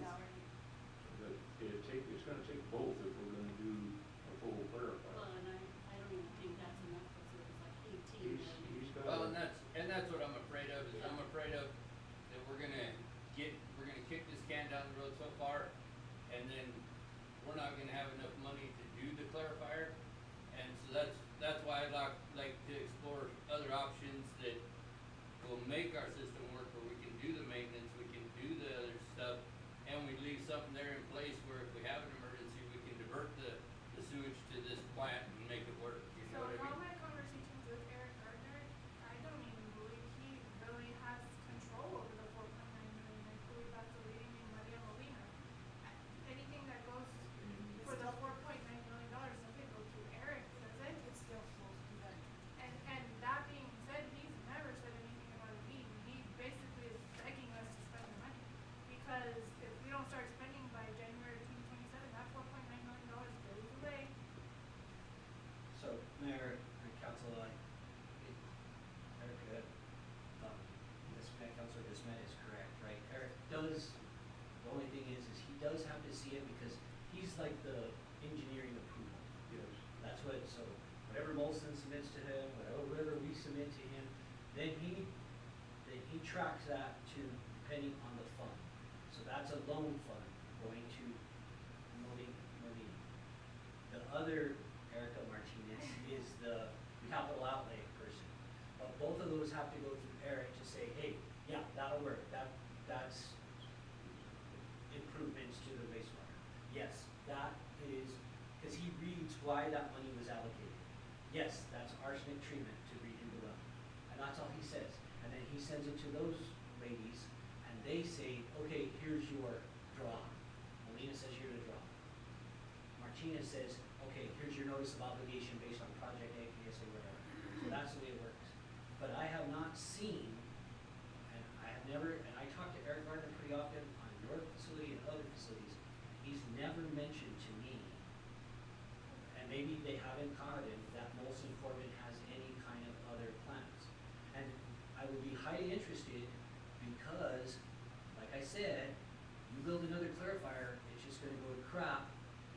Speaker 1: But it's gonna take both if we're gonna do a full
Speaker 7: Well,
Speaker 1: clarifier.
Speaker 7: and I don't even think that's enough, cause it was like 18
Speaker 1: He's
Speaker 7: million.
Speaker 1: got.
Speaker 6: Well, and that's what I'm afraid of, is I'm afraid of that we're gonna kick this can down the road so far, and then we're not gonna have enough money to do the clarifier. And so that's why I'd like to explore other options that will make our system work, where we can do the maintenance, we can do the other stuff, and we leave something there in place where if we have an emergency, we can divert the sewage to this plant and make it work, you
Speaker 2: So
Speaker 6: know what I
Speaker 2: in all
Speaker 6: mean?
Speaker 2: my conversations with Eric Gardner, I don't even believe he really has control over the 4.9 million. I believe that's a leading in Maria Molina. Anything that goes for the 4.9 million dollars doesn't go through Eric, does it?
Speaker 4: It still flows through that.
Speaker 2: And that being said, he's never said anything about a meeting. He basically is begging us to spend the money. Because if we don't start spending by January 2027, that 4.9 million dollars goes away.
Speaker 5: so Mayor and council, Eric, Councilor Desmet is correct, right? Eric does, the only thing is he does have to see it because he's like the engineering approval.
Speaker 1: Yes.
Speaker 5: That's what, so whatever Molson submits to him, whatever we submit to him, then he tracks that to depending on the fund. So that's a loan fund going to Molina. The other Erica Martinez is the capital outlay person. But both of those have to go through Eric to say, hey, yeah, that'll work, that's improvements to the wastewater. Yes, that is, cause he reads why that money was allocated. Yes, that's arsenic treatment to redo the well, and that's all he says. And then he sends it to those ladies, and they say, okay, here's your draw. Molina says, here's the draw. Martinez says, okay, here's your notice of obligation based on project A, PSA, whatever. So that's the way it works. But I have not seen, and I have never, and I talk to Eric Gardner pretty often on your facility and other facilities, he's never mentioned to me, and maybe they haven't commented that Molson Corbin has any kind of other plans. And I would be highly interested because, like I said, you build another clarifier, it's just gonna go to crap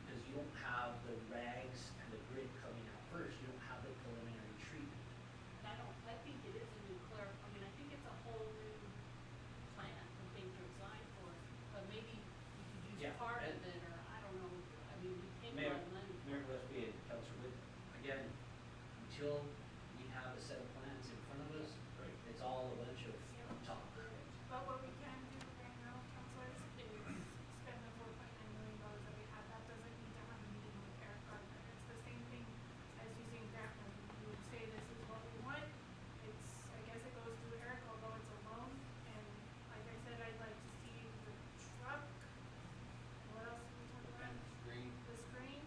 Speaker 5: because you don't have the rags and the grit coming out first, you don't have the preliminary treatment.
Speaker 7: I think it is a new I mean, I think it's a whole new plan and thing to design for, but maybe you could use
Speaker 5: Yeah,
Speaker 7: part of
Speaker 5: and-
Speaker 7: it, or I don't know, I mean, we paid a
Speaker 5: Mayor,
Speaker 7: lot of money.
Speaker 5: Mayor Gillespie and Councilor Wood, again, until we have a set of plans in front of us,
Speaker 1: Right.
Speaker 5: it's all a bunch of talk.
Speaker 2: But what we can do right now, councilors, is spend the $4.9 million that we have. That doesn't need to have a meeting with Eric Gardner. It's the same thing as using grant money. You would say this is what we want. I guess it goes through Eric, although it's a loan. And like I said, I'd like to see the truck. What else did we talk about?
Speaker 6: And screen,
Speaker 2: The screen.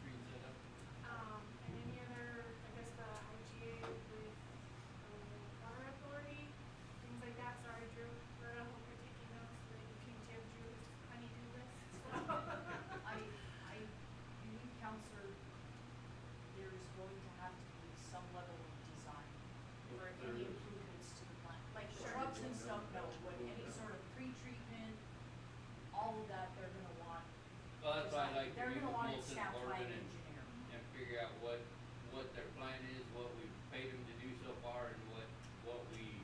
Speaker 6: screen setup.
Speaker 2: And any other, I guess the IGA with water authority, things like that. Sorry, Drew, I hope you're taking notes so that you can give Drew his honey-do list.
Speaker 4: I believe, Counselor, there's going to have to be some level of design for any improvements to the plant. Like the
Speaker 2: Sure.
Speaker 4: trucks and stuff, no, but any sort of pre-treatment, all of that, they're gonna want.
Speaker 6: Well, that's why I
Speaker 4: design.
Speaker 6: like to
Speaker 4: They're
Speaker 6: meet
Speaker 4: gonna
Speaker 6: with
Speaker 4: want it
Speaker 6: Molson
Speaker 4: stamped by
Speaker 6: Corbin
Speaker 4: an
Speaker 6: and,
Speaker 4: engineer.
Speaker 6: and figure out what their plan is, what we've paid them to do so far, and what we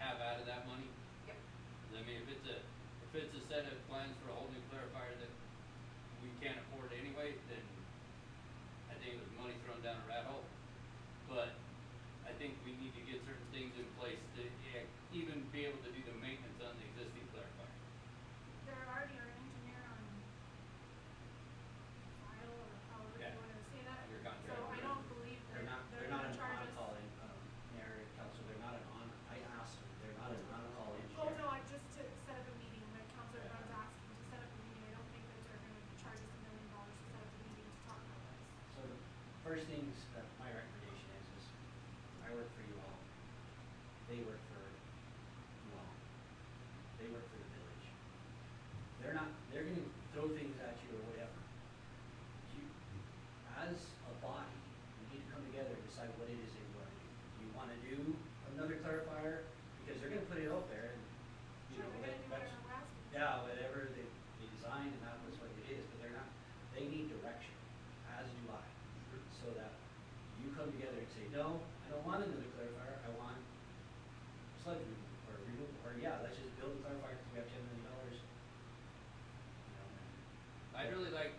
Speaker 6: have out of that money.
Speaker 4: Yep.
Speaker 6: I mean, if it's a set of plans for a whole new clarifier that we can't afford anyway, then I think it was money thrown down a rat hole. But I think we need to get certain things in place to even be able to do the maintenance on the existing clarifier.
Speaker 2: There already are an engineer on file, or however
Speaker 6: Yeah.
Speaker 2: you wanna say that.
Speaker 6: Your
Speaker 2: So
Speaker 6: contract.
Speaker 2: I don't believe
Speaker 5: They're
Speaker 2: they're
Speaker 5: not
Speaker 2: gonna
Speaker 5: an
Speaker 2: charge us.
Speaker 5: on-call, Mayor and Council, they're not an on, I asked them, they're not an on-call engineer.
Speaker 2: Oh, no, just to set up a meeting, like Counselor Brown's asking to set up a meeting. I don't think that they're gonna charge us $1 million to set up a meeting to talk about this.
Speaker 5: So the first things that my recommendation is I work for you all, they work for you all, they work for the village. They're gonna throw things at you or whatever. You, as a body, you need to come together and decide what it is that you wanna do. Do you wanna do another clarifier? Because they're gonna put it out there and, you
Speaker 2: Sure,
Speaker 5: know,
Speaker 2: they're gonna do
Speaker 5: that's,
Speaker 2: whatever we're asking.
Speaker 5: yeah, whatever they design and that was what it is, but they're not, they need direction, as do I. So that you come together and say, no, I don't want another clarifier, I want sludge removal, or yeah, let's just build a clarifier because we have $10 million. You know,
Speaker 6: I'd really like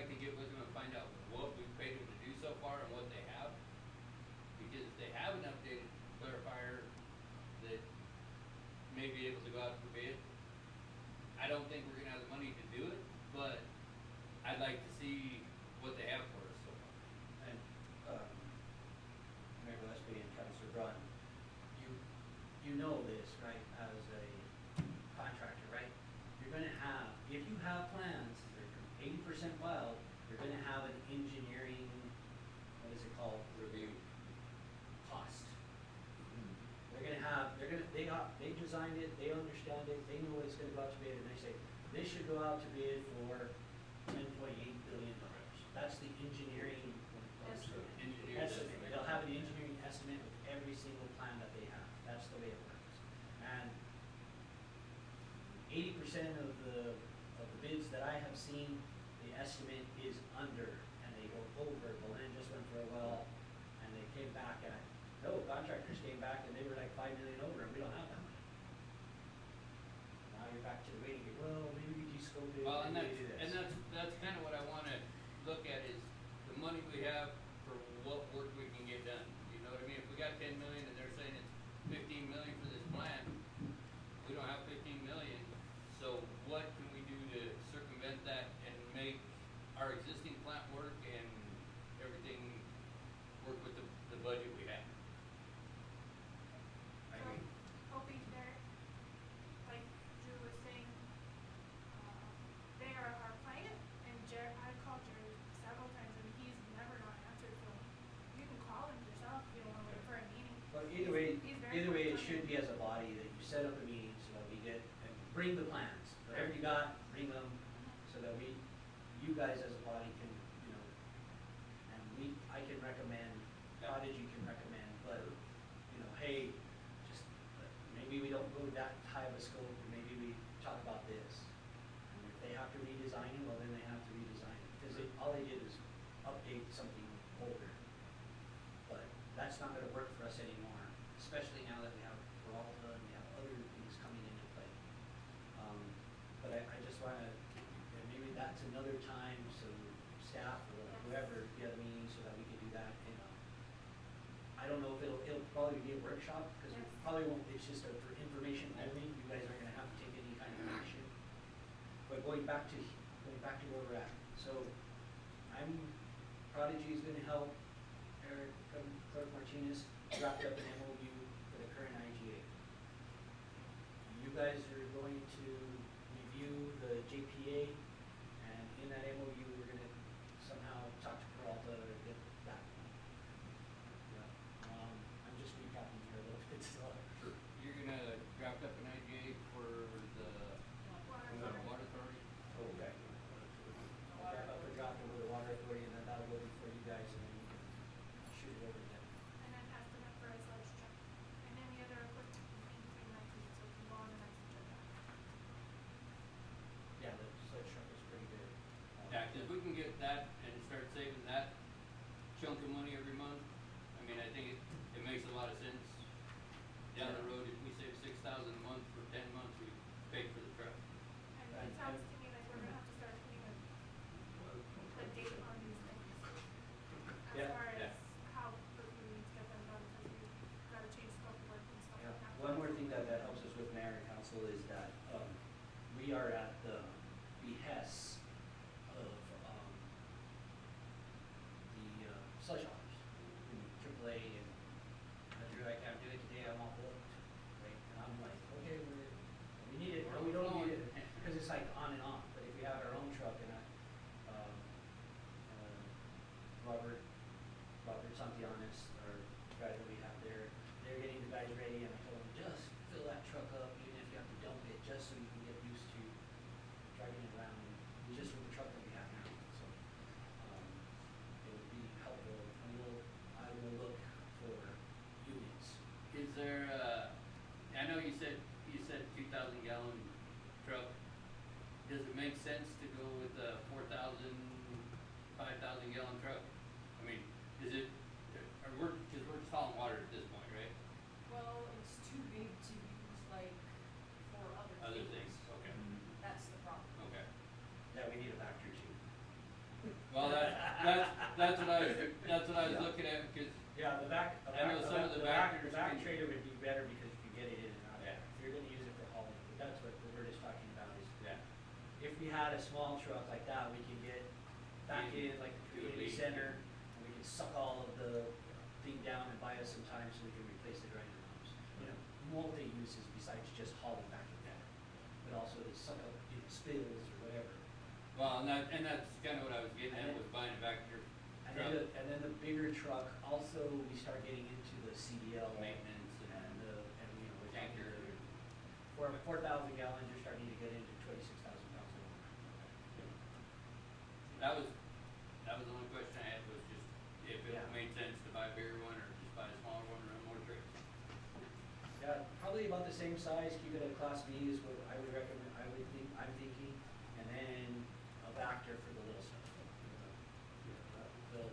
Speaker 6: to get with them and find out what we've paid them to do so far and what they have. Because if they have an updated clarifier that may be able to go out for bid, I don't think we're gonna have the money to do it, but I'd like to see what they have for us so far.
Speaker 5: And, Mayor Gillespie and Councilor Braun, you know this, right, as a contractor, right? You're gonna have, if you have plans, that are 80% wild, you're gonna have an engineering, what is it called?
Speaker 6: Review.
Speaker 5: Cost. They designed it, they understand it, they know it's gonna go out to bid, and they say, this should go out to bid for $10.8 billion. That's the engineering.
Speaker 6: Engineer
Speaker 5: Estimate,
Speaker 6: estimate.
Speaker 5: they'll have an engineering estimate with every single plan that they have, that's the way it works. And 80% of the bids that I have seen, the estimate is under, and they go over. Boleyn just went for a well, and they came back at, no, contractors came back and they were like $5 million over, and we don't have that money. Now you're back to the waiting game, well, maybe we de-scope it,
Speaker 6: Well, and
Speaker 5: maybe we do this.
Speaker 6: that's kind of what I wanna look at is the money we have for what work we can get done. You know what I mean? If we got 10 million and they're saying it's 15 million for this plan, we don't have 15 million. So what can we do to circumvent that and make our existing plant work and everything work with the budget we have?
Speaker 5: I agree.
Speaker 2: Hoping they're, like Drew was saying, they are our client, and I've called Jerry several times, and he's never not answered, so you can call him yourself if you don't wanna wait for a meeting.
Speaker 5: Well, either way,
Speaker 2: He's very
Speaker 5: it
Speaker 2: forthcoming.
Speaker 5: should be as a body that you set up a meeting so that we get, and bring the plans, whatever you got, bring them, so that you guys as a body can, you know, recommend,
Speaker 6: Yeah.
Speaker 5: Prodigy can recommend, but, you know, hey, just, maybe we don't go that high of a scope, or maybe we talk about this. And if they have to redesign it, well, then they have to redesign it, because all they did is update something older. But that's not gonna work for us anymore, especially now that we have Peralta and we have other things coming into play. But I just wanna, and maybe that's another time, so staff or whoever, get a meeting so that we can do that, and, I don't know if it'll probably be a workshop, because we
Speaker 2: Yes.
Speaker 5: probably won't, it's just for information only, you guys aren't gonna have to take any kind of action. But going back to where we're at, so, Prodigy is gonna help Eric, Clerk Martinez, draft up an MOU for the current IGA. You guys are going to review the JPA, and in that MOU, we're gonna somehow talk to Peralta or get that. Yeah. I'm just recapping here a little bit, so.
Speaker 1: Sure.
Speaker 6: You're gonna draft up an IGA for the water authority?
Speaker 1: Oh,
Speaker 5: Okay. I'll wrap up a draft over the water authority, and then that'll go before you guys, and then you can shoot it over to them.
Speaker 2: And then ask them for a sludge truck and any other equipment, anything like this, so it can go on the next agenda.
Speaker 5: Yeah, the sludge truck is pretty good.
Speaker 6: Yeah, 'cause if we can get that and start saving that chunk of money every month, I mean, I think it makes a lot of sense. Down the road, if we save 6,000 a month for 10 months, we pay for the truck.
Speaker 2: And
Speaker 5: Right.
Speaker 2: it sounds to me like we're gonna have to start putting a date on these things.
Speaker 5: Yeah.
Speaker 2: As far
Speaker 6: Yeah.
Speaker 2: as how quickly we need to get them done, because we've gotta change scope of work and stuff
Speaker 5: Yeah,
Speaker 2: like that.
Speaker 5: one more thing that helps us with mayor and council is that, we are at the behest of, the, slush hoppers, AAA, and Drew, I can't do it today, I'm all booked, right? And I'm like, okay, we need it, or we don't need it, because it's like on and off, but if we have our own truck and Robert Santianes, our guy that we have there, they're getting the guys ready, and I told them, just fill that truck up, even if you have to dump it, just so you can get used to driving it around, just with the truck that we have now, so, it would be helpful, and I will look for units.
Speaker 6: Is there, I know you said 2,000 gallon truck. Does it make sense to go with a 4,000, 5,000 gallon truck? I mean, is it, or cause we're just hauling water at this point, right?
Speaker 4: Well, it's too big to use like for other
Speaker 6: Other
Speaker 4: things.
Speaker 6: things, okay,
Speaker 4: That's the problem.
Speaker 6: okay.
Speaker 5: Yeah, we need a factor too.
Speaker 6: Well, that's what I was looking at, because
Speaker 5: Yeah, the back,
Speaker 6: I know some of the backers
Speaker 5: the back
Speaker 6: can-
Speaker 5: trailer would be better because you can get it in and out.
Speaker 6: Yeah.
Speaker 5: If you're gonna use it for hauling, but that's what we're just talking about is,
Speaker 6: yeah,
Speaker 5: if we had a small truck like that, we could get back in like the
Speaker 6: Do a
Speaker 5: community
Speaker 6: leak.
Speaker 5: center, and we could suck all of the thing down and buy us some time so we can replace the grinder pumps. You know, multi-uses besides just hauling back and forth, but also to suck up, spills or whatever.
Speaker 6: well, and that's kinda what I was getting at, was buying a Vector
Speaker 5: And
Speaker 6: truck.
Speaker 5: then the bigger truck, also, we start getting into the CDL.
Speaker 6: Maintenance
Speaker 5: And, you know, we're
Speaker 6: Tanker.
Speaker 5: talking, for 4,000 gallons, you're starting to get into 26,000 pounds of water.
Speaker 6: That was the only question I had, was just if it
Speaker 5: Yeah.
Speaker 6: made sense to buy a bigger one or just buy a smaller one and run more trips.
Speaker 5: Yeah, probably about the same size, keep it at class B is what I would recommend, I'm thinking, and then a Vector for the little stuff. The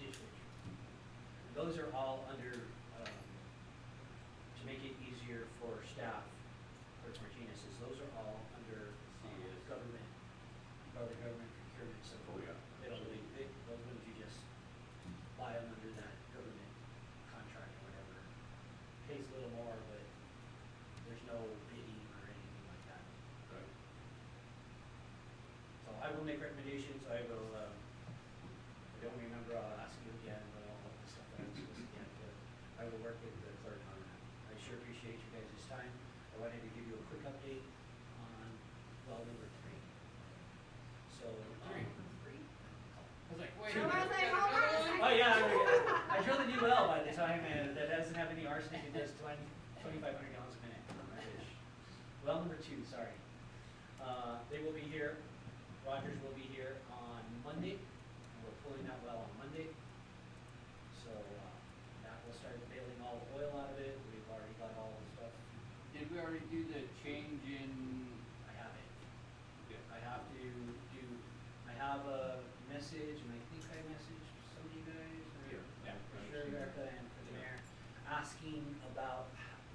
Speaker 5: ditch witch. Those are all under, to make it easier for staff, Clerk Martinez says, those are all under
Speaker 6: CES.
Speaker 5: government, government procurement, so.
Speaker 1: Oh, yeah.
Speaker 5: They don't really, those ones you just buy them under that government contract or whatever. Pays a little more, but there's no bidding or anything like that.
Speaker 1: Right.
Speaker 5: So I will make recommendations, I will, I don't remember, I'll ask you again, but all of the stuff that I'm supposed to get, but I will work with the clerk on that. I sure appreciate you guys' time. I wanted to give you a quick update on well number 3. So,
Speaker 6: Three.
Speaker 4: Free?
Speaker 6: I was like, wait,
Speaker 5: Sure.
Speaker 6: we
Speaker 2: I was like,
Speaker 6: got
Speaker 2: hold on a
Speaker 6: another one?
Speaker 2: second.
Speaker 5: oh yeah, I drilled a new well by the time, and that doesn't have any arsenic, it does 2,500 gallons a minute. I wish. Well number 2, sorry. They will be here, Rogers will be here on Monday, and we're pulling that well on Monday. oil out of it, we've already got all the stuff.
Speaker 6: Did we already do the change in?
Speaker 5: I haven't.
Speaker 6: Okay.
Speaker 5: I have to do, I have a message, and I think I messaged some of you guys, or
Speaker 1: Yeah.
Speaker 5: for sure, Erica and for the mayor, asking about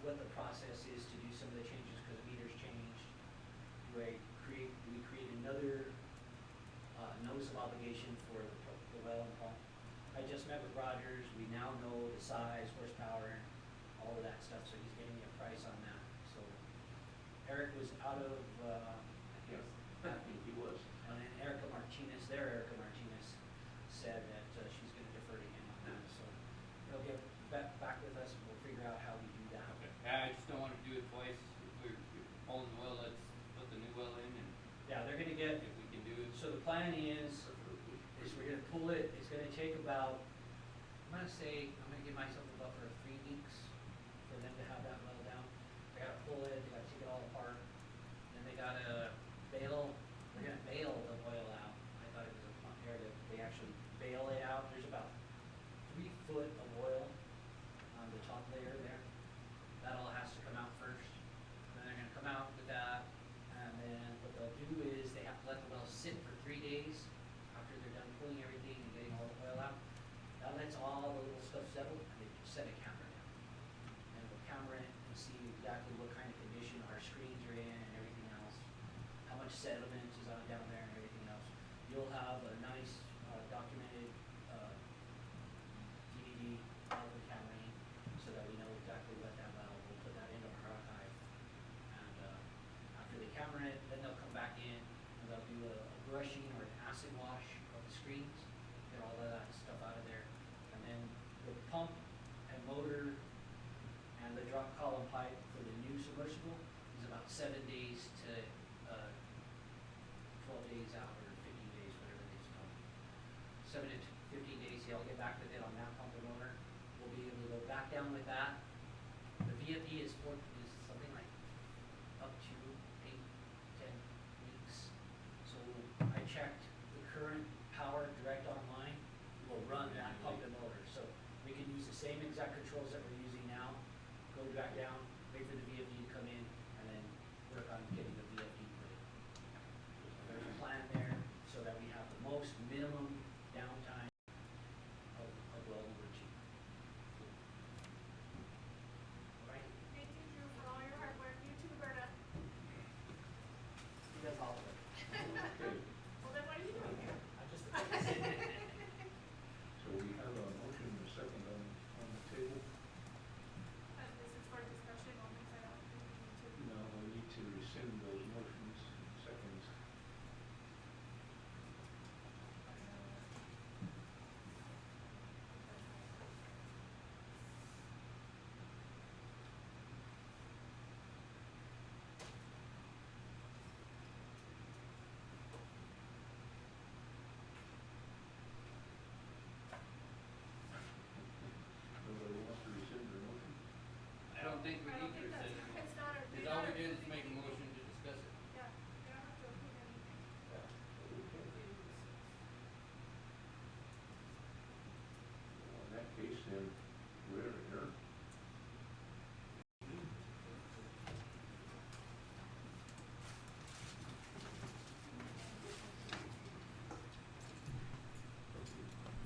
Speaker 5: what the process is to do some of the changes, cause the meters changed. Do we create another, notice of obligation for the well and pump? I just met with Rogers, we now know the size, horsepower, all of that stuff, so he's getting me a price on that, so. Eric was out of,
Speaker 1: Yeah, I think he was.
Speaker 5: and then Erica Martinez said that, she's gonna defer to him on that, so. He'll get back with us, and we'll figure out how we do that.
Speaker 6: Okay. I just don't wanna do it twice. If we're pulling the well, let's put the new well in, and
Speaker 5: Yeah, they're gonna get,
Speaker 6: if we can do it.
Speaker 5: so the plan is we're gonna pull it, it's gonna take about, I'm gonna give myself a buffer of 3 weeks for them to have that well down. They gotta pull it, they gotta take it all apart, then they gotta bail, they're gonna bail the oil out. I thought it was a pump there, that they actually bail it out, there's about 3 foot of oil on the top layer there. That all has to come out first, then they're gonna come out with that, and then what they'll do is they have to let the well sit for 3 days after they're done pulling everything and getting all the oil out. That lets all the little stuff settle, and they set a camera down. And we'll camera it and see exactly what kind of condition our screens are in and everything else, how much sediment is on down there and everything else. You'll have a nice, documented, DVD of the cameraing, so that we know exactly what that well, we'll put that into our archive. And, after they camera it, then they'll come back in, and they'll do a brushing or an acid wash of the screens, get all of that stuff out of there. And then the pump and motor and the drop column pipe for the new submersible is about 7 days to, 12 days out, or 15 days, whatever it is. 7 to 15 days, he'll get back with it on that pump and motor. We'll be able to go back down with that. The VFD is something like up to 8, 10 weeks. So I checked the current power direct online will run that pump and motor. So we can use the same exact controls that we're using now, go back down, wait for the VFD to come in, and then work on getting the VFD put in. There's a plan there so that we have the most minimum downtime of well number 2. Alright,
Speaker 2: Thank you, Drew, for all your hard work. You too, Berta.
Speaker 5: he does all of it.
Speaker 1: Okay,
Speaker 2: Well, then what are you doing here?
Speaker 5: I'm just the
Speaker 1: so we have a motion and a second on the table.
Speaker 2: This is for discussion only, so I don't think we need to.
Speaker 1: Now, we need to rescind those motions, seconds. Nobody wants to rescind their motion?
Speaker 6: I don't think we